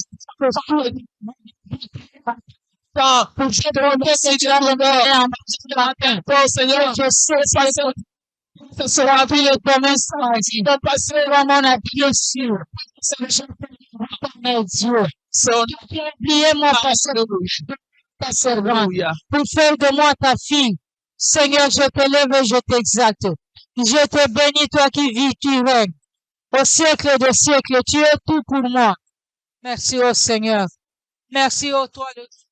pour te demander que tu as donné un matin. Oh Seigneur, je sais que ce sera plus le ton message. Il va passer vraiment la blessure. Mes Dieu. Oubliez mon pasteur, ta servante, pour faire de moi ta fille. Seigneur, je te lève et je t'exalte. Je te bénis, toi qui vis, qui règnes. Au siècle des siècles, tu es tout pour moi. Merci, ô Seigneur. Merci, ô toi le Dieu.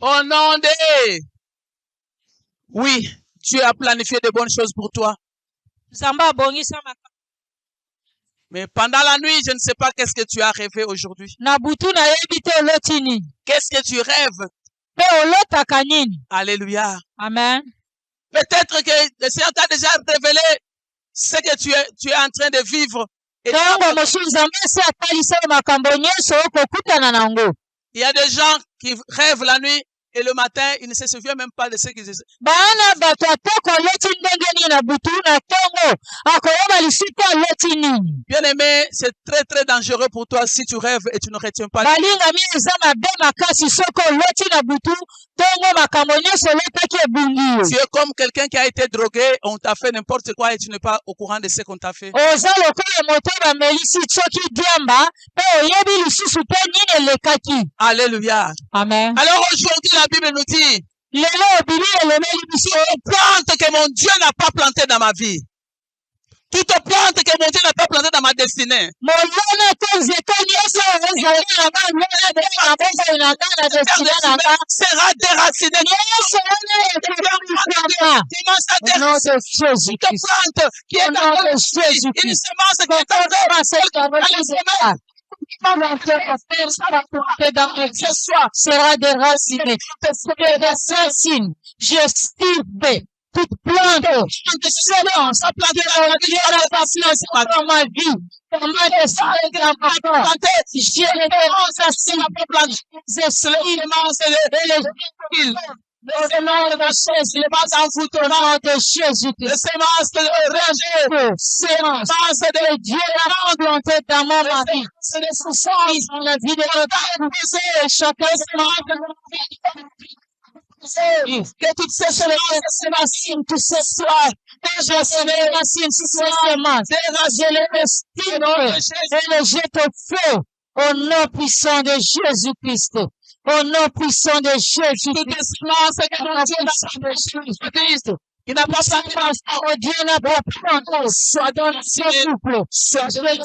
Au nom de... Oui, Dieu a planifié de bonnes choses pour toi. Mais pendant la nuit, je ne sais pas qu'est-ce que tu as rêvé aujourd'hui. Qu'est-ce que tu rêves? Alléluia. Amen. Peut-être que le Seigneur t'a déjà révélé ce que tu es en train de vivre. Et il y a des gens qui rêvent la nuit et le matin, ils ne se souviennent même pas de ce qu'ils disent. Bien aimé, c'est très très dangereux pour toi si tu rêves et tu ne retiens pas. Tu es comme quelqu'un qui a été drogué, on t'a fait n'importe quoi et tu n'es pas au courant de ce qu'on t'a fait. Alléluia. Amen. Alors aujourd'hui, la Bible nous dit, toute plante que mon Dieu n'a pas plantée dans ma vie, toute plante que mon Dieu n'a pas plantée dans ma destinée, sera déracinée. Toute plante qui est dans une semence qui est sera déraciné. Je stipe toute plante de semence dans ma vie, dans ma destinée, dans ma plante. Je le sémence de Jésus, le pas envoûtement de Jésus, le sémence de rejet, sémence de Dieu implanté dans mon mari, c'est le souffrance dans la vie de notre chacun que toutes ces racines, tous ces soirs, déjà ces racines, tous ces semences, je les estime et les jette au feu au nom puissant de Jésus-Christ. Au nom puissant de Jésus, toute semence que Jésus-Christ, il n'a pas sa place, oh Dieu n'a pas planté, soit dans le couple, soit dans le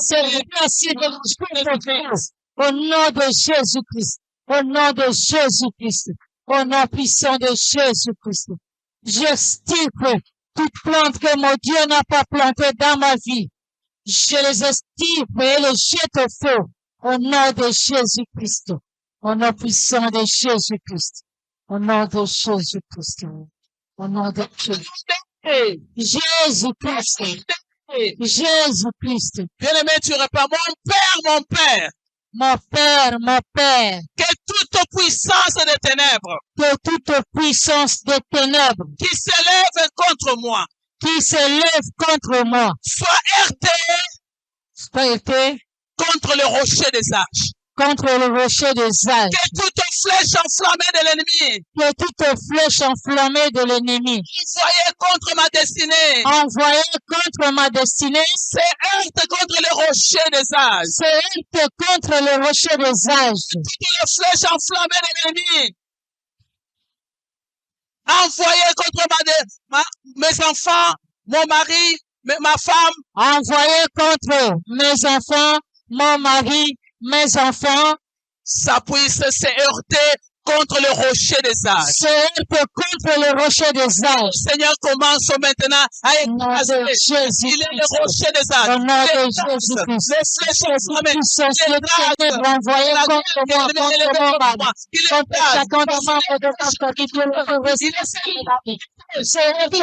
au nom de Jésus-Christ, au nom de Jésus-Christ, au nom puissant de Jésus-Christ. Je stipe toute plante que mon Dieu n'a pas plantée dans ma vie. Je les estipe et les jette au feu, au nom de Jésus-Christ. Au nom puissant de Jésus-Christ. Au nom de Jésus-Christ. Au nom de Jésus-Christ. Jésus-Christ. Bien-aimé, tu réponds, mon Père. Mon Père, mon Père. Que toute puissance des ténèbres. Que toute puissance des ténèbres. Qui s'élève contre moi. Qui s'élève contre moi. Soit heurtée. Soit heurtée. contre le rocher des âges. contre le rocher des âges. Que toute flèche enflammée de l'ennemi, Que toute flèche enflammée de l'ennemi, envoyée contre ma destinée, envoyée contre ma destinée, se heurte contre le rocher des âges. se heurte contre le rocher des âges. Toutes les flèches enflammées de l'ennemi, envoyées contre mes enfants, mon mari, ma femme, Envoyée contre mes enfants, mon mari, mes enfants, ça puisse se heurter contre le rocher des âges. se heurte contre le rocher des âges. Seigneur, commence maintenant à écraser. Il est le rocher des âges. Au nom de Les Jésus-Christ. flèches enflammées, Envoyé contre moi, contre mon mari, contre chacun des membres de ma famille, Dieu le reçoit. Se heurte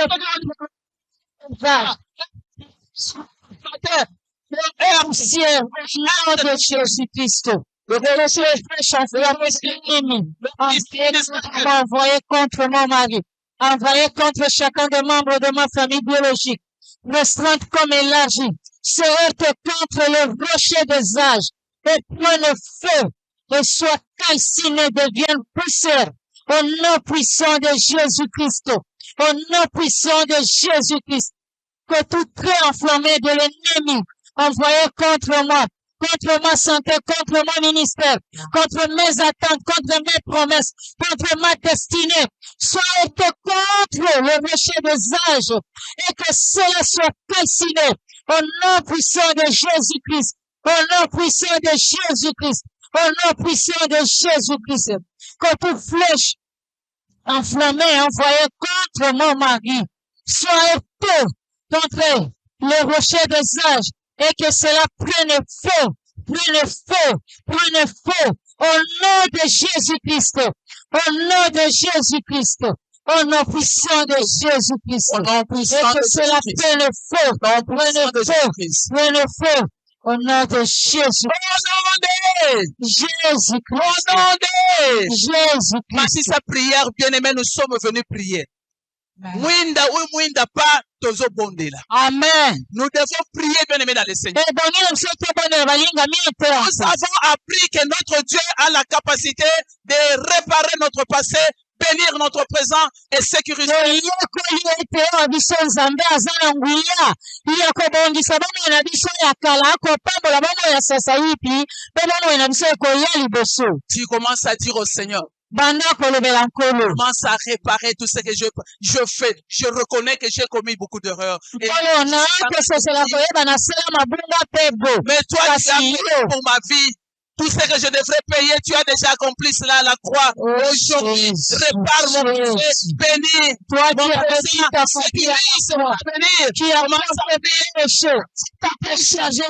ciel, au nom de Jésus-Christ. Le rocher flèche enflammé de l'ennemi, envoyé contre mon mari, envoyé contre chacun des membres de ma famille biologique, restreinte comme élargie, se heurte contre le rocher des âges, et prenne feu, et soit calciné, devienne poussière, au nom puissant de Jésus-Christ, au nom puissant de Jésus-Christ, que tout trait enflammé de l'ennemi, envoyé contre moi, contre ma santé, contre mon ministère, contre mes attentes, contre mes promesses, contre ma destinée, soit été contre le rocher des âges, et que cela soit calciné au nom puissant de Jésus-Christ, au nom puissant de Jésus-Christ, au nom puissant de Jésus-Christ, que toute flèche enflammée envoyée contre mon mari soit été contre le rocher des âges, et que cela prenne feu, prenne feu, prenne feu, au nom de Jésus-Christ, au nom de Jésus-Christ, au nom puissant de Jésus-Christ, et que cela prenne feu, prenne feu, prenne feu, au nom de Jésus. au nom de Jésus-Christ. Au nom de Jésus-Christ. Voici sa prière, bien-aimés, nous sommes venus prier. Mwinda ou mwinda pas tozo bondela. Amen. Nous devons prier, bien-aimés, dans le Seigneur. Nous Nous avons appris que notre Dieu a la capacité de réparer notre passé, bénir notre présent et sécuriser. Tu commences à dire au Seigneur, commence à réparer tout ce que je fais. Je reconnais que j'ai commis beaucoup d'erreurs. Mais toi, tu as payé pour ma vie. Tout ce que je devrais payer, tu as déjà accompli cela à la croix. Aujourd'hui, répare mon péché, bénis toi mon qui as présent, réussi ta sécurise mon avenir. qui a commencé les choses, t'as chargé.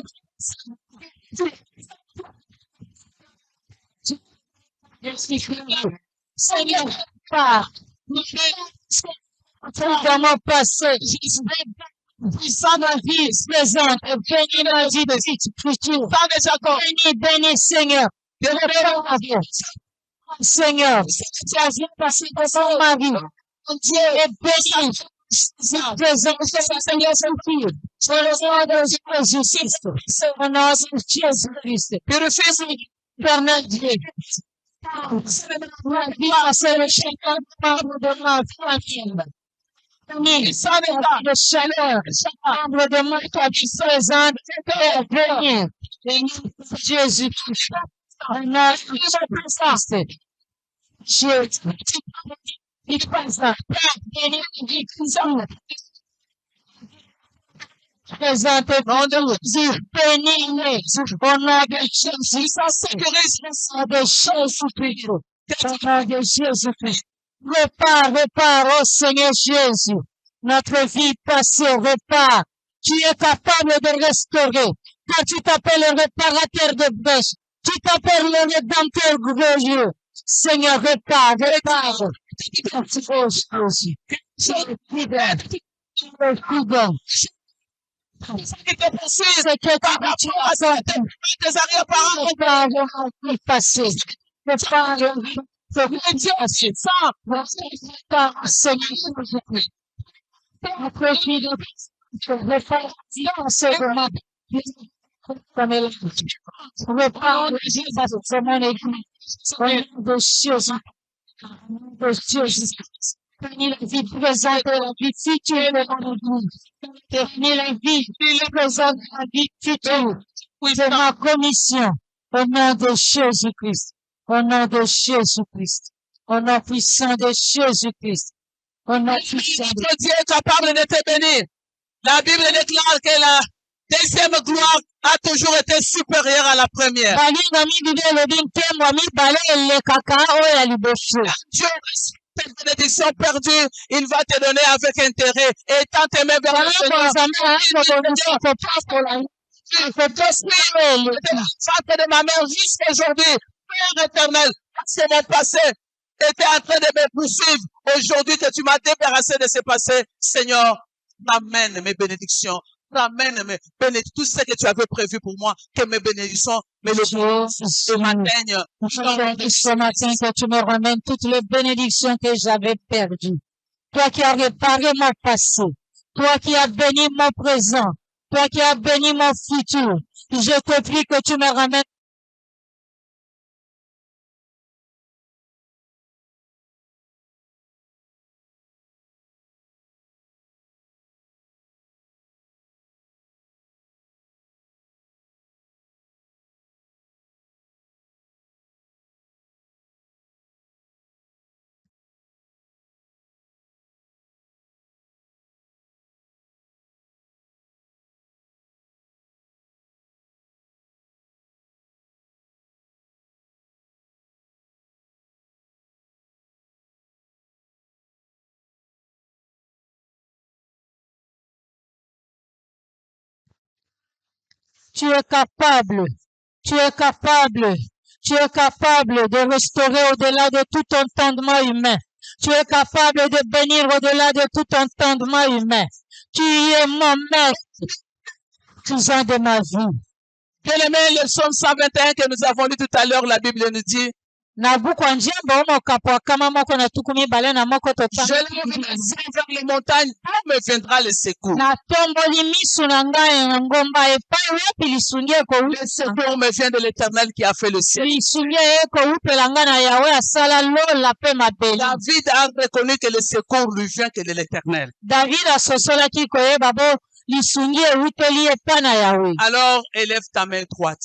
Seigneur, par dans mon passé, puissant ma vie présente, bénis ma vie de future. Bénis, Seigneur, de Seigneur, tu as vu passer dans ma vie. Dieu est béni. Présent, Seigneur, futur. Sur le nom de Jésus-Christ. Au nom de Jésus-Christ. Purifie, Père Dieu. Ma vie a servi chacun de ma famille. De chaleur, chaque membre de ma famille présente est béni. Jésus-Christ. Au nom de Jésus-Christ. Jésus. Il passe à béni, présente Dieu, béni, au nom de Jésus, sans sécurité, de Jésus-Christ, au nom de Jésus-Christ. Répare, oh Seigneur Jésus, notre vie passée, répare. Tu es capable de restaurer. Quand tu t'appelles le réparateur de brèches, tu t'appelles le rédempteur glorieux. Seigneur, répare. Oh Jésus, ce qui te précise, c'est que par rapport à tes arrière-parents, le passé, prépare le Dieu assez simple, Seigneur Jésus-Christ. Notre vie de référence de ma Comme elle reprend c'est mon église. Au nom de Jésus. De Jésus. Bénis la vie présente et la vie future de mon église. Bénis la vie présente et la vie future de ma commission. Au nom de Jésus-Christ. Au nom de Jésus-Christ. Au nom puissant de Jésus-Christ. Au nom puissant de Dieu est capable de te bénir. La Bible déclare que la deuxième gloire a toujours été supérieure à la première. Dieu, cette bénédiction perdue, il va te donner avec intérêt. Et tant aimé vers le Seigneur, de ma mère jusqu'à aujourd'hui, Père éternel, c'est mon passé était en train de me poursuivre. Aujourd'hui que tu m'as débarrassé de ce passé, Seigneur, ramène mes bénédictions. Ramène mes bénédictions, tout ce que tu avais prévu pour moi, que mes bénédictions, mais le m'atteignent. ce matin que tu me ramènes toutes les bénédictions que j'avais perdues. Toi qui as réparé mon passé, toi qui as béni mon présent, toi qui as béni mon futur, je te prie que tu me ramènes. Tu es capable de restaurer au-delà de tout entendement humain. Tu es capable de bénir au-delà de tout entendement humain. Tu es mon maître, cousin de ma vie. Bien-aimé, le psaume 121 que nous avons lu tout à l'heure, la Bible nous dit, Je lève vers les montagnes, d'où me viendra le secours? Le secours me vient de l'Éternel qui a fait le ciel. David a reconnu que le secours lui vient que de l'Éternel. Alors, élève ta main droite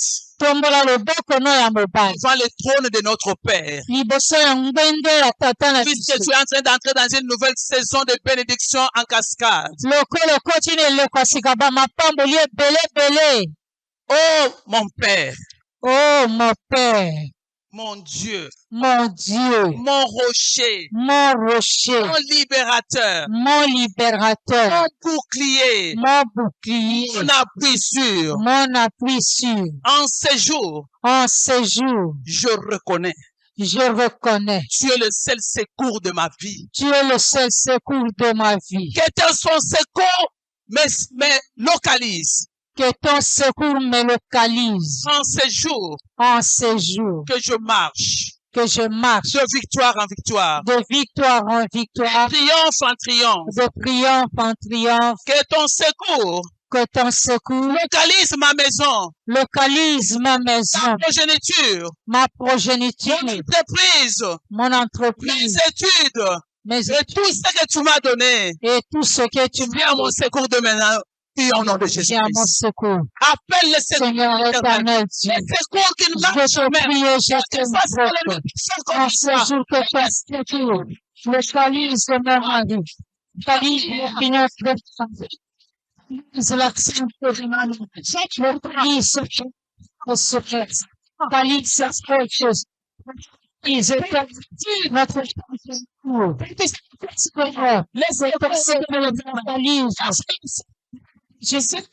devant le trône de notre Père. Puisque tu es en train d'entrer dans une nouvelle saison de bénédiction en cascade. Oh, mon Père. Oh, mon Père. Mon Dieu, mon Dieu, mon rocher, mon rocher, mon libérateur, mon libérateur, mon bouclier, mon appui sûr. En ces jours, je reconnais. Tu es le seul secours de ma vie. Que ton secours me localise. Que ton secours me localise. En ces jours. Que je marche. De victoire en victoire. De triomphe en triomphe. Que ton secours. Localise ma maison. Ma progéniture. Mon entreprise. Mes études. Et tout ce que tu m'as donné. Viens mon secours de maintenant. Et au nom de Jésus. Appelle le Seigneur éternel. Le secours qui nous marche même. Localise mon mari. Localise les finances de famille. Localise je sais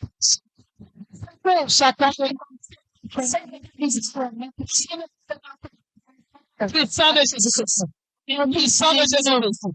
chacun puissant de Jésus-Christ. Puissant de Jésus-Christ.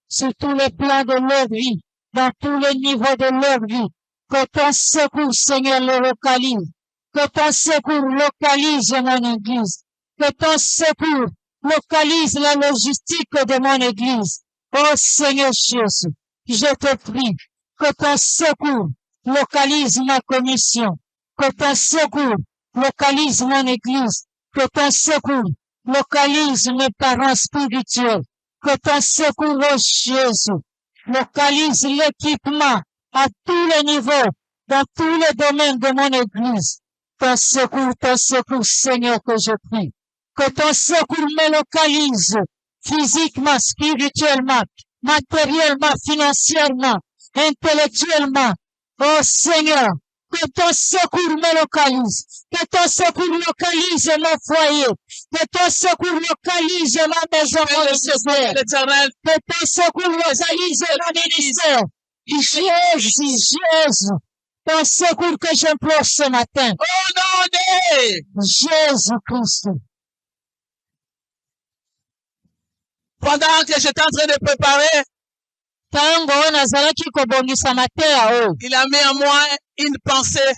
Sur tous les plans de leur vie, dans tous les niveaux de leur vie, que ton secours, Seigneur, le localise. Que ton secours localise mon église. Que ton secours localise la logistique de mon église. Oh Seigneur Jésus, je te prie que ton secours localise ma commission, que ton secours localise mon église, que ton secours localise mes parents spirituels, que ton secours, oh Jésus, localise l'équipement à tous les niveaux, dans tous les domaines de mon église. Ton secours, Seigneur, que je prie. Que ton secours me localise physiquement, spirituellement, matériellement, financièrement, intellectuellement. Oh Seigneur, que ton secours me localise. Que ton secours localise mon foyer. Que ton secours localise ma maison, mon ministère. Que ton secours localise mon ministère. Jésus, ton secours que j'implore ce matin. Au nom de Jésus-Christ. Pendant que j'étais en train de préparer, Tango nazalaki kobongisa mateya o. il a mis en moi une pensée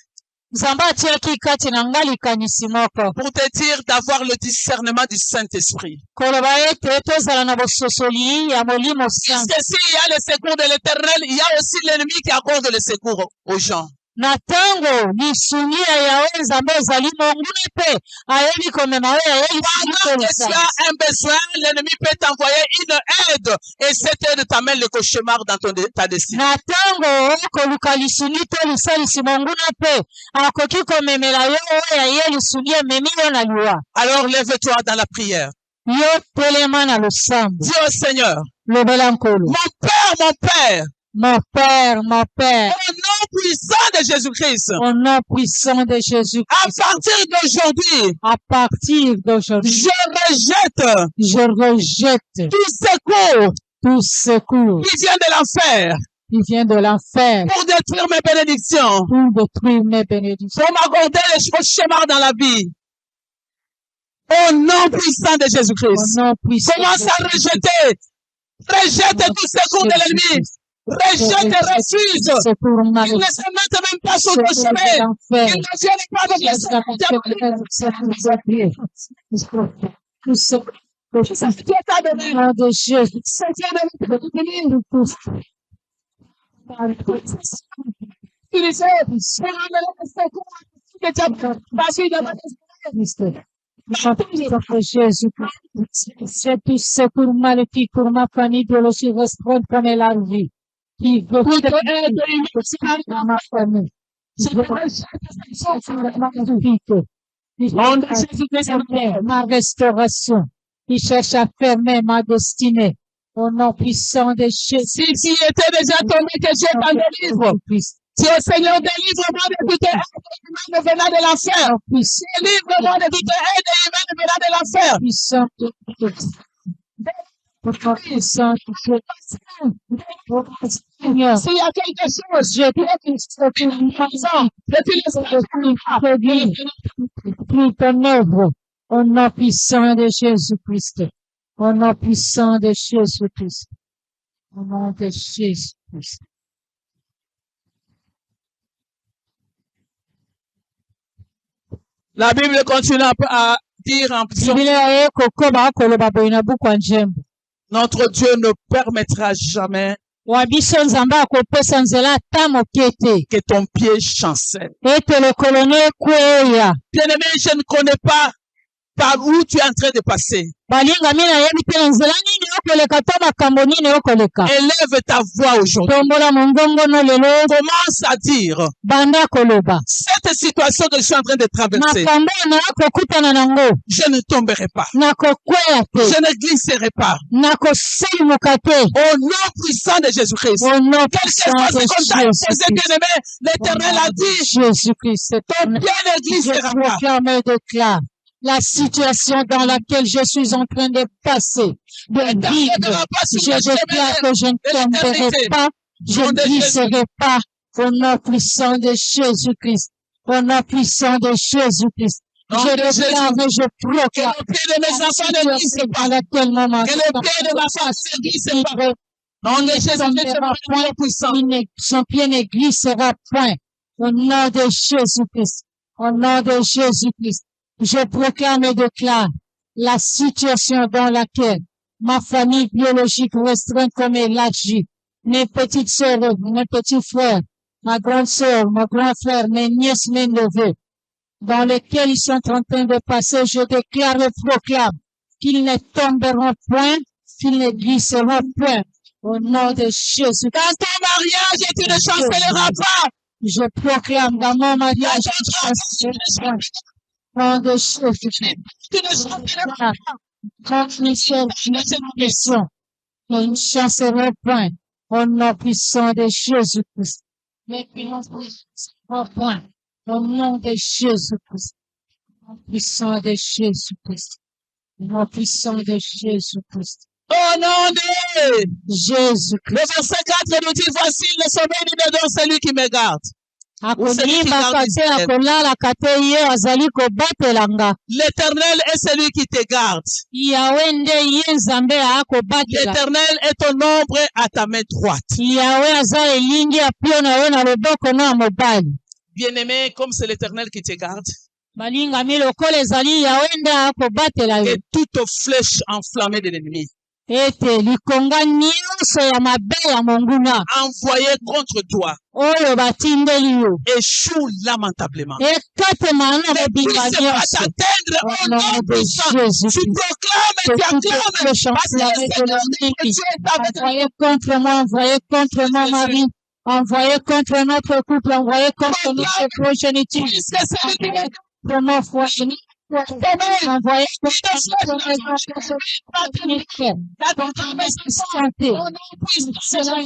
Nzambe atiaki kati na nga likanisi moko. pour te dire d'avoir le discernement du Saint-Esprit. Koloba ete tozala na bososoli ya molimo Parce santo. que s'il y a le secours de l'Éternel, il y a aussi l'ennemi qui accorde le secours aux gens. Na tango lisungi ya Yawe Nzambe ezali monguna mpe ayebi komema oyo ayebi Pendant que tu as un besoin, l'ennemi peut t'envoyer une aide et cette aide t'amène le cauchemar dans ta destinée. na tango okoluka lisungi to lisalisi monguna mpe akoki komemela yo oyo aye lisungi ememi yo na liwa. Alors lève-toi dans la prière. Yo telema na losambo. Dis au Seigneur, Lobela nkolo. mon Père, Mon Père, au nom puissant de Jésus-Christ, au nom puissant de Jésus, à partir d'aujourd'hui, à partir d'aujourd'hui, je rejette tout secours qui vient de l'enfer qui vient de l'enfer pour détruire mes bénédictions, pour détruire mes bénédictions, pour m'accorder les cauchemars dans la vie. Au nom puissant de Jésus-Christ, au nom puissant commence de à rejeter. Rejette tout secours de l'ennemi. Rejette et refuse. secours ma Il ne se mette même pas sur ton chemin. Il ne vienne pas avec les tout secours de Jésus. Jésus, c'est tout secours maléfique pour ma famille biologique restreinte comme la vie. Qui veut dans ma famille. Ma restauration. Qui cherche à fermer ma destinée. Au nom puissant de Jésus. Si tu étais déjà tombé, que Dieu t'en délivre. Si au Seigneur, délivre-moi de toute aide venant de l'enfer. Délivre-moi de toute aide venant de l'enfer. Puissant de Seigneur. S'il y a quelque chose, Je prie ton œuvre au nom puissant de Jésus-Christ. Au nom puissant de Jésus-Christ. Au nom de Jésus-Christ. la Bible continue à dire en psaume, notre Dieu ne permettra jamais que ton pied chancelle. Bien-aimé, je ne connais pas par où tu es en train de passer. Élève ta voix aujourd'hui. Commence à dire, cette situation que je suis en train de traverser, je ne tomberai pas. Je ne glisserai pas. Au nom puissant de Jésus-Christ. Quel que soit ce qu'on t'a imposé, bien-aimé, l'Éternel a dit, Jésus-Christ, ton pied ne glissera pas. La situation dans laquelle je suis en train de passer, de vivre, je déclare que je ne tomberai pas, je ne glisserai pas au nom puissant de Jésus-Christ, au nom puissant de Jésus-Christ. Je déclare et je proclame que le pied de mes enfants ne glisse pas. à laquelle moment Que le pied de ma femme ne glisse pas. Non, de Jésus-Christ, son pied ne glissera point. Au nom de Jésus-Christ, au nom de Jésus-Christ. Je proclame et déclare la situation dans laquelle ma famille biologique restreinte comme élargie mes petites sœurs, mes petits frères, ma grande sœur, mon grand frère, mes nièces, mes neveux, dans lesquels ils sont en train de passer, je déclare et proclame qu'ils ne tomberont point, qu'ils ne glisseront point. Au nom de Jésus. Dans ton mariage, tu ne chancelleras pas. Je proclame dans mon mariage, je chancellerai pas. Au nom de Jésus. Tu ne chancelleras pas. Quand nous sommes nous ne chancellerons point. Au nom puissant de Jésus-Christ. Mais nous ne chancellerons point. Au nom de Jésus-Christ. Au nom puissant de Jésus-Christ. Au nom puissant de Jésus-Christ. Au nom de Jésus-Christ. Le verset 4 nous dit, voici le sommet du bédon, celui qui me garde. L'Éternel est celui qui te garde. L'Éternel est ton ombre à ta main droite. Bien-aimé, comme c'est l'Éternel qui te garde, et toute flèche enflammée de l'ennemi envoyée contre toi échoue lamentablement. Ne puisse pas t'atteindre au nom puissant. Tu proclames et tu acclames parce que envoyé contre moi, envoyé contre mon mari, envoyé contre notre couple, envoyé contre notre progéniture, contre mon foyer, envoyé contre notre santé. Cela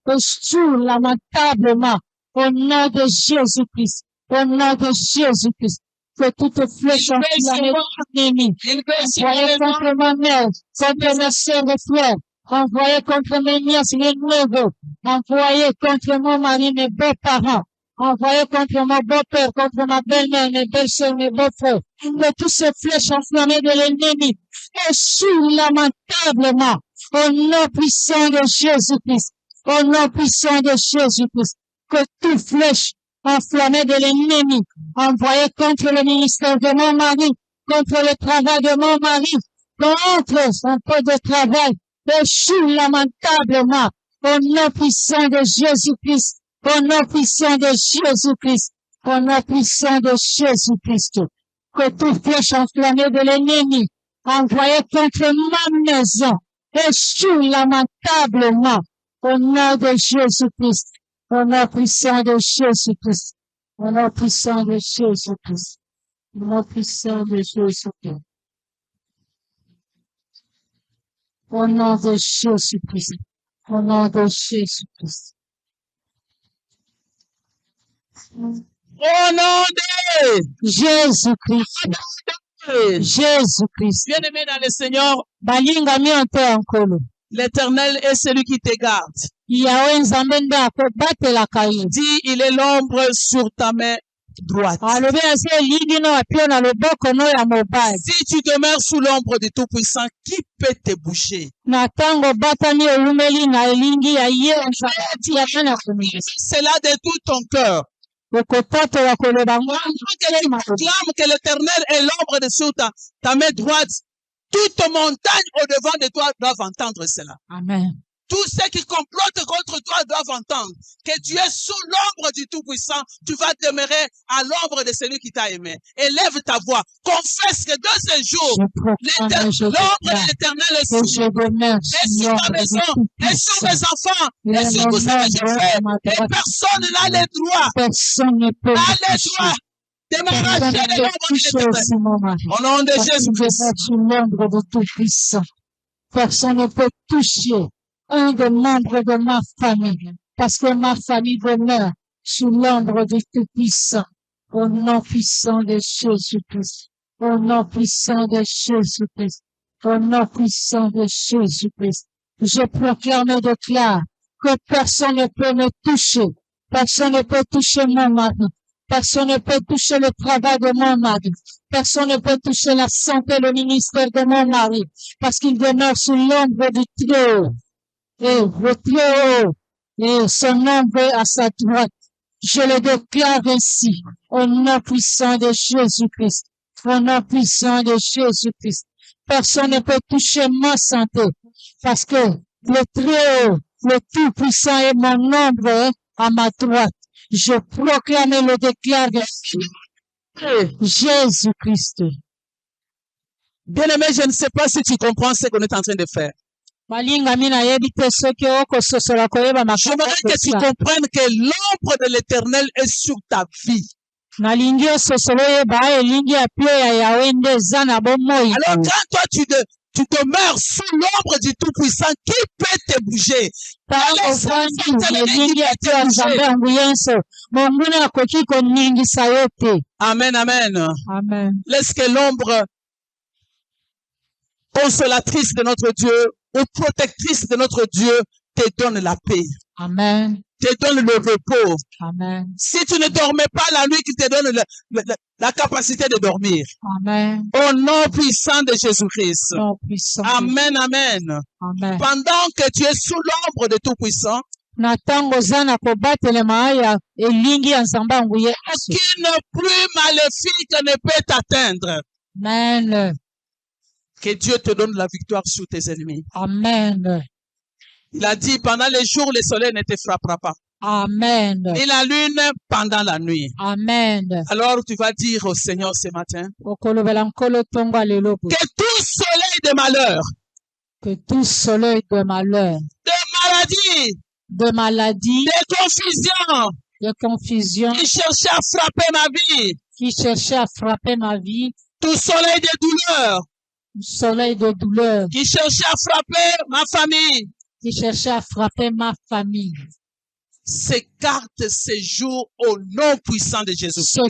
échoue lamentablement au nom de Jésus-Christ, au nom de Jésus-Christ. Que toute flèche enflammée ennemie, envoyée contre ma mère, contre mes sœurs et frères, envoyée contre mes nièces, mes neveux, envoyée contre mon mari, mes beaux-parents, envoyée contre mon beau-père, contre ma belle-mère, mes belles-sœurs, mes beaux-frères. Que toutes ces flèches enflammées de l'ennemi échouent lamentablement au nom puissant de Jésus-Christ, au nom puissant de Jésus-Christ. Que toute flèche enflammée de l'ennemi, envoyé contre le ministère de mon mari, contre le travail de mon mari, contre son poste de travail, échoue lamentablement au nom puissant de Jésus-Christ, au nom puissant de Jésus-Christ, au nom puissant de Jésus-Christ. Que toute flèche enflammée de l'ennemi, envoyée contre ma maison, échoue lamentablement au nom de Jésus-Christ. Au nom puissant de Jésus-Christ. Au nom puissant de Jésus-Christ. Au nom puissant de Jésus-Christ. Au nom de Jésus-Christ. Au nom de Jésus-Christ. au nom de Jésus-Christ. Jésus-Christ. Bien-aimé dans le Seigneur, Balinga mionte ankolo. l'Éternel est celui qui te garde. Yawe nzambe nde akobatela kayi. Dis, il est l'ombre sur ta main droite. Alobi ase ligi no apio na loboko no ya mobali. Si tu demeures sous l'ombre du Tout-Puissant, qui peut te boucher? Na tango batami olumeli na lingi ya ye nzambe ya kana kumisa. C'est là de tout ton cœur. Okopatola koloba Clame que l'Éternel est l'ombre sur ta main droite. Toute montagne au devant de toi doivent entendre cela. Amen. Tous ceux qui complotent contre toi doivent entendre que tu es sous l'ombre du Tout-Puissant. Tu vas demeurer à l'ombre de celui qui t'a aimé. Élève ta voix. Confesse que dans ce jour, l'ombre de l'Éternel est sur moi. Et sur ma maison, et sur mes enfants, et sur tout ce que je fais. Et personne n'a le droit. Personne ne peut N'a le droit de m'arracher de l'ombre de l'Éternel. Au nom de Jésus-Christ. Sous l'ombre de Tout-Puissant. Personne ne peut toucher un des membres de ma famille, parce que ma famille demeure sous l'ombre du Tout-Puissant. Au nom puissant de Jésus-Christ. Au nom puissant de Jésus-Christ. Au nom puissant de Jésus-Christ. Je proclame et déclare que personne ne peut me toucher. Personne ne peut toucher mon mari. Personne ne peut toucher le travail de mon mari. Personne ne peut toucher la santé, le ministère de mon mari, parce qu'il demeure sous l'ombre du Très-Haut. Et le Très-Haut, et son ombre à sa droite. Je le déclare ainsi, au nom puissant de Jésus-Christ. Au nom puissant de Jésus-Christ. Personne ne peut toucher ma santé, parce que Le Très-Haut, le Tout-Puissant est mon ombre à ma droite. Je proclame et le déclare Jésus-Christ. Bien-aimé, je ne sais pas si tu comprends ce qu'on est en train de faire. J'aimerais que tu comprennes que l'ombre de l'Éternel est sur ta vie. Alors quand toi tu demeures sous l'ombre du Tout-Puissant, qui peut te bouger? Amen, amen. Amen. Laisse que l'ombre consolatrice de notre Dieu ou protectrice de notre Dieu te donne la paix. Amen. Te donne le repos. Amen. Si tu ne dormais pas la nuit, qui te donne la capacité de dormir. Amen. Au nom puissant de Jésus-Christ. Amen, amen. Amen. Pendant que tu es sous l'ombre de Tout-Puissant, aucune pluie maléfique ne peut t'atteindre. Amen. Que Dieu te donne la victoire sur tes ennemis. Amen. Il a dit, pendant les jours, le soleil ne te frappera pas. Amen. Et la lune pendant la nuit. Amen. Alors tu vas dire au Seigneur ce matin, que tout soleil de malheur, de maladie, de confusion, qui cherchait à frapper ma vie, tout soleil de douleur, qui cherchait à frapper ma famille, s'écarte ces jours au nom puissant de Jésus-Christ.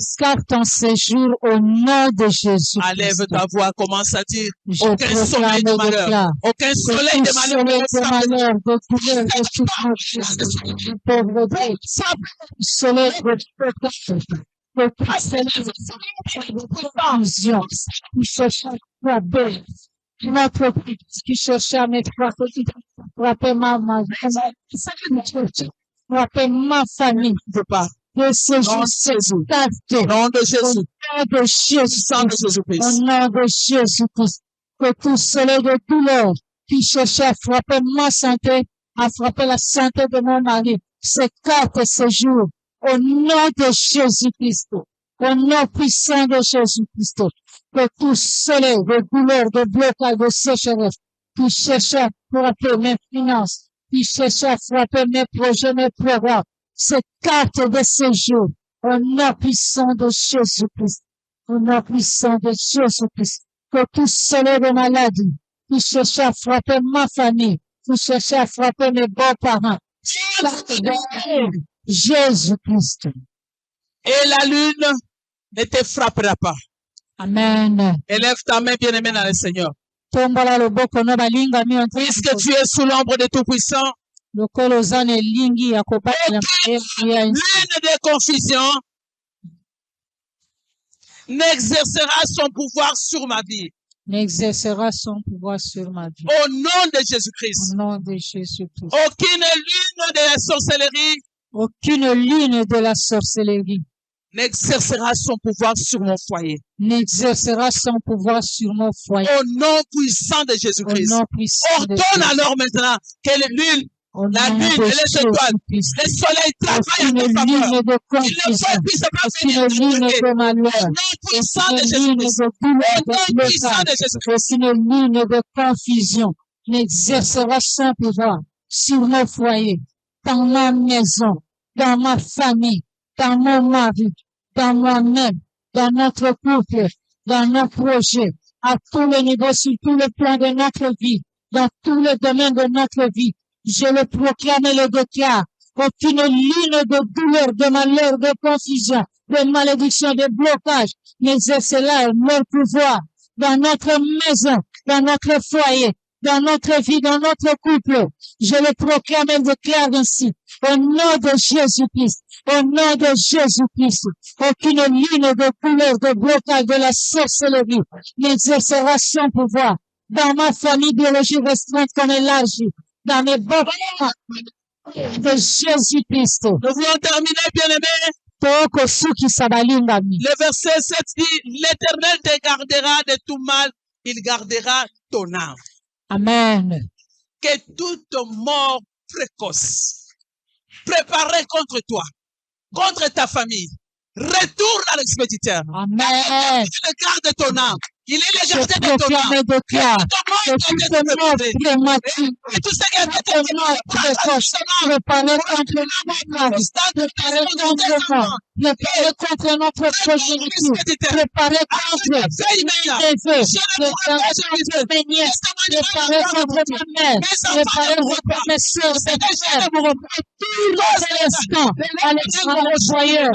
Enlève ta voix, commence à dire, aucun soleil de malheur, aucun soleil de malheur ne qui cherchait à me frapper ma famille. Que ce jour s'écarte. Au nom de Jésus. Au nom de Jésus-Christ. Que tout soleil de douleur qui cherchait à frapper ma santé, à frapper la santé de mon mari, s'écarte ce jour. Au nom de Jésus-Christ. Au nom puissant de Jésus-Christ. Que tout soleil de douleur, de blocage, de sécheresse, qui cherchait à frapper mes finances, qui cherchait à frapper mes projets, mes programmes, s'écarte de ce jour. Au nom puissant de Jésus-Christ. Au nom puissant de Jésus-Christ. Que tout soleil de maladie, qui cherchait à frapper ma famille, qui cherchait à frapper mes beaux-parents, s'écarte de Jésus-Christ. Et la lune ne te frappera pas. Amen. Élève ta main bien-aimée dans le Seigneur. Puisque tu es sous l'ombre de Tout-Puissant, aucune lune de confusion n'exercera son pouvoir sur ma vie. Au nom de Jésus-Christ. Aucune lune de la sorcellerie n'exercera son pouvoir sur mon foyer. Au nom puissant de Jésus-Christ. Ordonne alors maintenant que la lune et les étoiles, le soleil travaillent en ta faveur. Qu'il ne puisse pas venir te bloquer. Au nom puissant de Jésus-Christ. Au nom puissant de Jésus-Christ. Aucune ligne de confusion n'exercera son pouvoir sur mon foyer, dans ma maison, dans ma famille, dans mon mari, dans moi-même, dans notre couple, dans nos projets, à tous les niveaux, sur tous les plans de notre vie, dans tous les domaines de notre vie. Je le proclame et le déclare. Aucune ligne de douleur, de malheur, de confusion, de malédiction, de blocage n'exercera leur pouvoir dans notre maison, dans notre foyer, dans notre vie, dans notre couple. Je le proclame et le déclare ainsi. Au nom de Jésus-Christ. Au nom de Jésus-Christ. Aucune ligne de douleur, de blocage, de la sorcellerie n'exercera son pouvoir dans ma famille biologique restreinte comme élargie. Dans mes bons de Jésus-Christ. Nous voulons terminer, bien-aimés. Le verset 7 dit, l'Éternel te gardera de tout mal, il gardera ton âme. Amen. que toute mort précoce préparée contre toi, contre ta famille, retourne à l'expéditeur. Amen. Il est le garde de ton âme. Il est le Je gardien de ton proclame âme. et déclare Que que toute mort prématurée, et tout ce qui a été toute mort précoce, préparée contre notre préparée contre moi, préparée contre notre progéniture, préparée contre mes neveux, préparée contre mes nièces, préparée contre ma mère, préparée contre mes soeurs et mes frères, retourne à l'instant à l'envoyeur,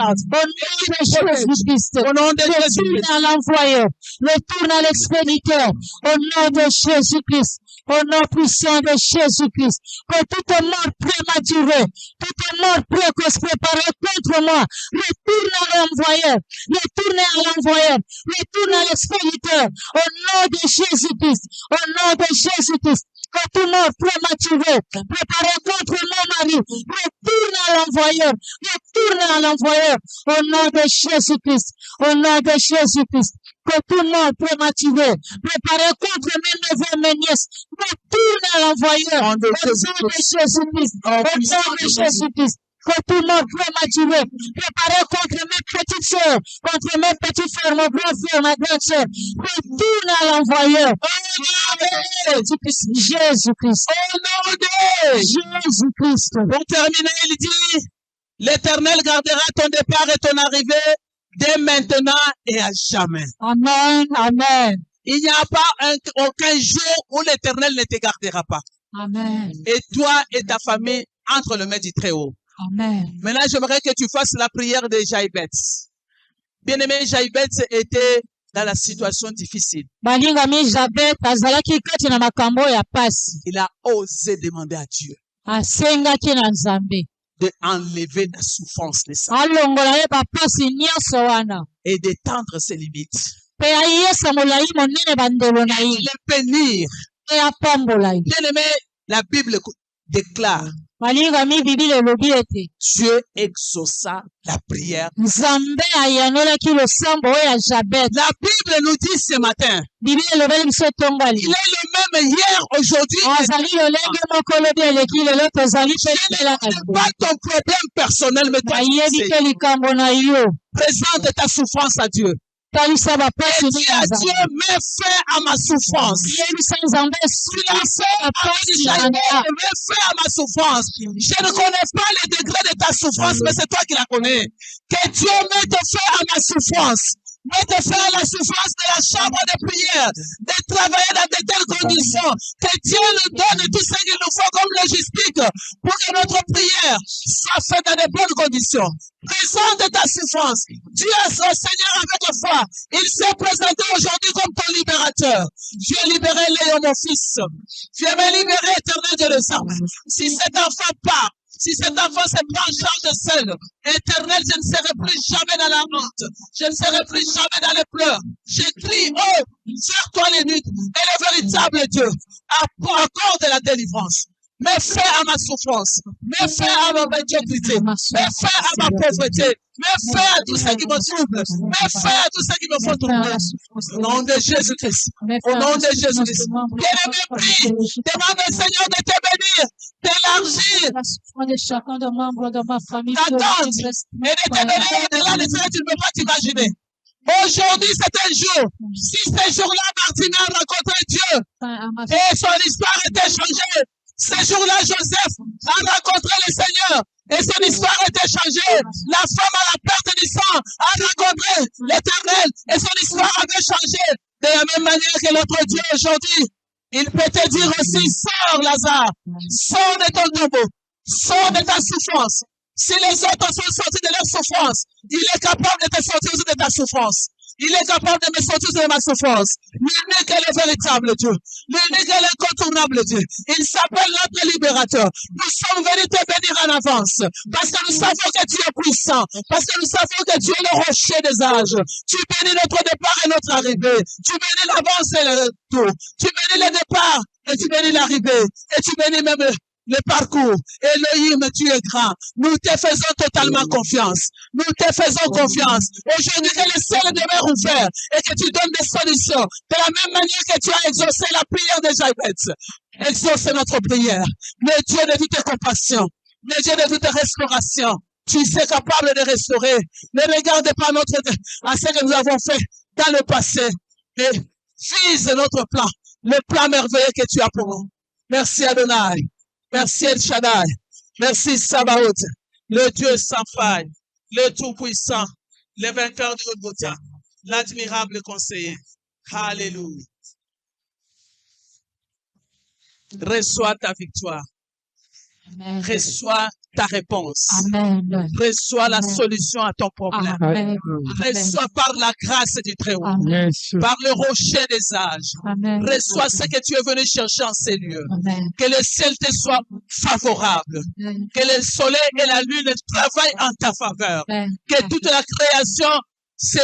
au nom de Jésus-Christ, retourne à l'envoyeur, retourne à l'expéditeur, au nom de Jésus-Christ, au nom puissant de Jésus-Christ, que toute mort prématurée, toute mort précoce préparée contre moi, retourne à l'envoyeur, retourne à l'envoyeur, retourne à l'expéditeur, au nom de Jésus-Christ, au nom de Jésus-Christ. Que toute mort prématurée, préparée contre mon mari, retourne à l'envoyeur, retourne à l'envoyeur, au nom de Jésus-Christ, au nom de Jésus-Christ. Que toute mort prématurée, préparée contre mes neveux et mes nièces, retourne à l'envoyeur, au nom de Jésus-Christ, au nom de Jésus-Christ. Que toute mort prématurée, préparée contre mes petites sœurs, contre mes petits frères, mon grand frère, ma grande sœur, retourne à l'envoyeur. Jésus-Christ. Au nom de Jésus-Christ. Pour terminer, il dit, l'Éternel gardera ton départ et ton arrivée dès maintenant et à jamais. Amen. Amen. Il n'y a pas aucun jour où l'Éternel ne te gardera pas. Amen. Et toi et ta famille entre le mains du Très-Haut. Amen. Maintenant, j'aimerais que tu fasses la prière de Jaïbet. Bien-aimé, Jaïbet était dans la situation difficile. Balingami Jabet azalaki kati na makambo ya pasi. Il a osé demander à Dieu Asengaki na Nzambe. de enlever la souffrance de ça Alongola ye bapasi nyonso wana. et d'étendre ses limites. Pe ayesa molai monene bandelo na ye. Le bénir. Pe apambola ye. Bien-aimé, la Bible déclare, Balingami Bible elobi ete Dieu exauça la prière. Nzambe ayanolaki losambo oyo ya Jabet. La Bible nous dit ce matin, Bible elobeli biso tongoli. il est le même hier, aujourd'hui. Azali lolenge moko lobi eleki lelo tozali pe mpela na Ce n'est pas ton problème personnel, mais toi, ayebi c'est te likambo na yo. présente ta souffrance à Dieu. Talisa bapasi Et dis à Dieu, mets fin à ma souffrance. yebisa Nzambe Tu l'as fait avant de mets fin à ma souffrance. Je ne connais pas les degrés de ta souffrance, mais c'est toi qui la connais. Que Dieu mette fin à ma souffrance. Mette fin à la souffrance de la chambre de prière, de travailler dans de telles conditions. Que Dieu nous donne tout ce qu'il nous faut comme logistique pour que notre prière soit faite dans de bonnes conditions. Présente ta souffrance. Dieu est son Seigneur avec foi. Il s'est présenté aujourd'hui comme ton libérateur. Dieu a libéré Léon, mon fils. Dieu m'a libéré, éternel Dieu le sang. Si cet enfant part, si cet enfant se prend en charge seul, éternel, je ne serai plus jamais dans la honte. Je ne serai plus jamais dans les pleurs. Je crie, oh, serre-toi les nuits. Et le véritable Dieu accorde la délivrance. Mets fin à ma souffrance. Mets fin à ma médiocrité. Mets fin à ma pauvreté. Mets fin à tout ce qui me trouble. Mets fin à tout ce qui me fait tomber. Au nom de Jésus-Christ. Au nom de Jésus-Christ. Bien-aimé, prie. Demande au Seigneur de te bénir, d'élargir la souffrance de chacun de membres de ma famille. ta tente et de te donner au-delà de ce que tu ne peux pas t'imaginer. Aujourd'hui, c'est un jour. Si ce jour-là, Martina a rencontré Dieu et son histoire était changée. Ce jour-là, Joseph a rencontré le Seigneur et son histoire était changée. La femme à la perte du sang a rencontré l'Éternel et son histoire avait changé. De la même manière que notre Dieu aujourd'hui, il peut te dire aussi, sors Lazare, sors de ton tombeau, sors de ta souffrance. Si les autres sont sortis de leur souffrance, il est capable de te sortir aussi de ta souffrance. Il est capable de me sortir de ma souffrance. L'unique est le véritable Dieu. L'unique est l'incontournable Dieu. Il s'appelle notre libérateur. Nous sommes venus te bénir en avance. Parce que nous savons que tu es puissant. Parce que nous savons que tu es le rocher des âges. Tu bénis notre départ et notre arrivée. Tu bénis l'avance et le retour. Tu bénis le départ et tu bénis l'arrivée. Et tu bénis même le parcours. Elohim, tu es grand. Nous te faisons totalement confiance. Nous te faisons confiance. Aujourd'hui, que les ciels demeurent ouverts et que tu donnes des solutions. De la même manière que tu as exaucé la prière de Jabez. Exauce notre prière. Le Dieu de toute compassion. Le Dieu de toute restauration. Tu es capable de restaurer. Ne regarde pas à ce que nous avons fait dans le passé. Et vise notre plan. Le plan merveilleux que tu as pour nous. Merci Adonai. Merci El Shaddai. Merci Sabaoth. Le Dieu sans faille. Le Tout-Puissant. Le vainqueur du Golgotha. L'admirable conseiller. Alléluia. Reçois ta victoire. Amen. Reçois ta réponse. Amen. Reçois la solution à ton problème. Amen. Reçois par la grâce du Très-Haut. Amen. Par le rocher des âges. Amen. Reçois ce que tu es venu chercher en ces lieux. Amen. Que le ciel te soit favorable. Amen. Que le soleil et la lune travaillent en ta faveur. Amen. Que toute la création se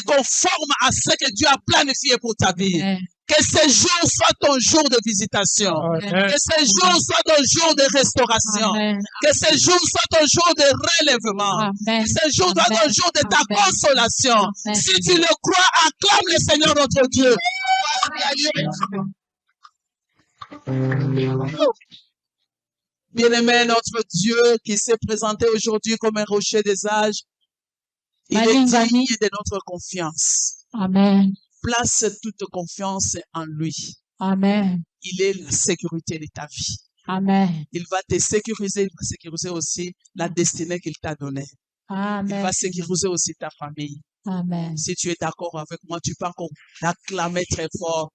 conforme à ce que Dieu a planifié pour ta vie. Amen. Que ce jour soit ton jour de visitation. Amen. Que ce jour soit ton jour de restauration. Amen. Que ce jour soit ton jour de relèvement. Amen. Que ce jour soit ton jour de ta Amen. consolation. Amen. Si tu le crois, acclame le Seigneur notre Dieu. Bien-aimé, notre Dieu qui s'est présenté aujourd'hui comme un rocher des âges, il est digne de notre confiance. Amen. Place toute confiance en lui. Amen. Il est la sécurité de ta vie. Amen. Il va te sécuriser, il va sécuriser aussi la destinée qu'il t'a donnée. Il Amen. va sécuriser aussi ta famille. Amen. Si tu es d'accord avec moi, tu peux encore l'acclamer très fort.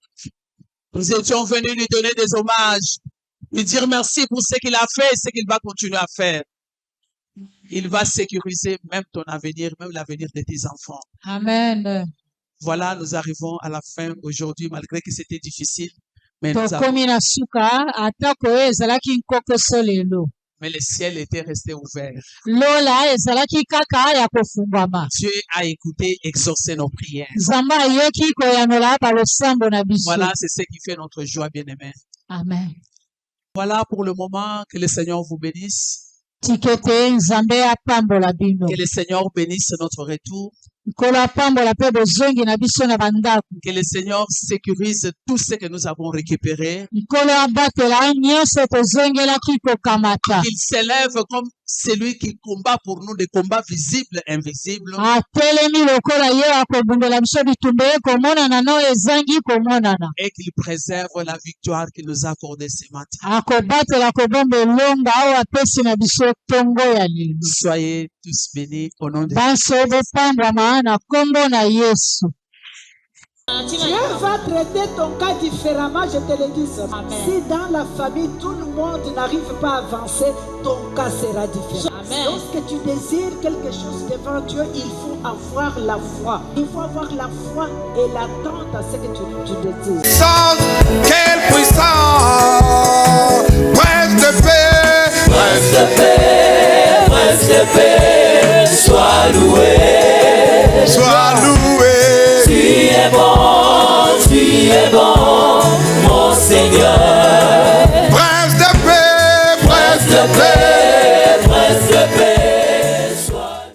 Nous étions venus lui donner des hommages, lui dire merci pour ce qu'il a fait et ce qu'il va continuer à faire. Il va sécuriser même ton avenir, même l'avenir de tes enfants. Amen. Voilà, nous arrivons à la fin aujourd'hui, malgré que c'était difficile. Mais, tokomi na suka atako ezalaki nkokoso lelo. Mais le ciel était resté ouvert. Lola ezalaki kaka ya kofungwama. Dieu a écouté, exaucé nos prières. Nzambe ayoki koyanola pa losambo na biso. Voilà, c'est ce qui fait notre joie, bien-aimé. Amen. Voilà pour le moment, que le Seigneur vous bénisse. Tikete Nzambe apambola bino. Que le Seigneur bénisse notre retour. Nkolo apambola pe bozongi na biso na bandako. Que le Seigneur sécurise tout ce que nous avons récupéré. Nkolo abatela nyonso tozongelaki kokamata. Il s'élève comme celui qui combat pour nous des combats visibles et invisibles. Atelemi lokola ye akobundela biso bitumba ye komonana no ezangi komonana. Et qu'il préserve la victoire qu'il nous a accordée ce matin. Akobatela kobomba elonga awo apesi na biso tongo ya lelo. Soyez tous bénis au nom de Banso bopambwama na kombo na Yesu. Dieu va traiter ton cas différemment, je te le dis. Amen. Si dans la famille tout le monde n'arrive pas à avancer, ton cas sera différent. Amen. Lorsque tu désires quelque chose devant Dieu, il faut avoir la foi. Il faut avoir la foi et l'attente à ce que tu désires. Puissance, quelle puissance, prince de paix, Prince de paix, Prince de paix, sois loué. sois loué. Tu es bon, mon Seigneur.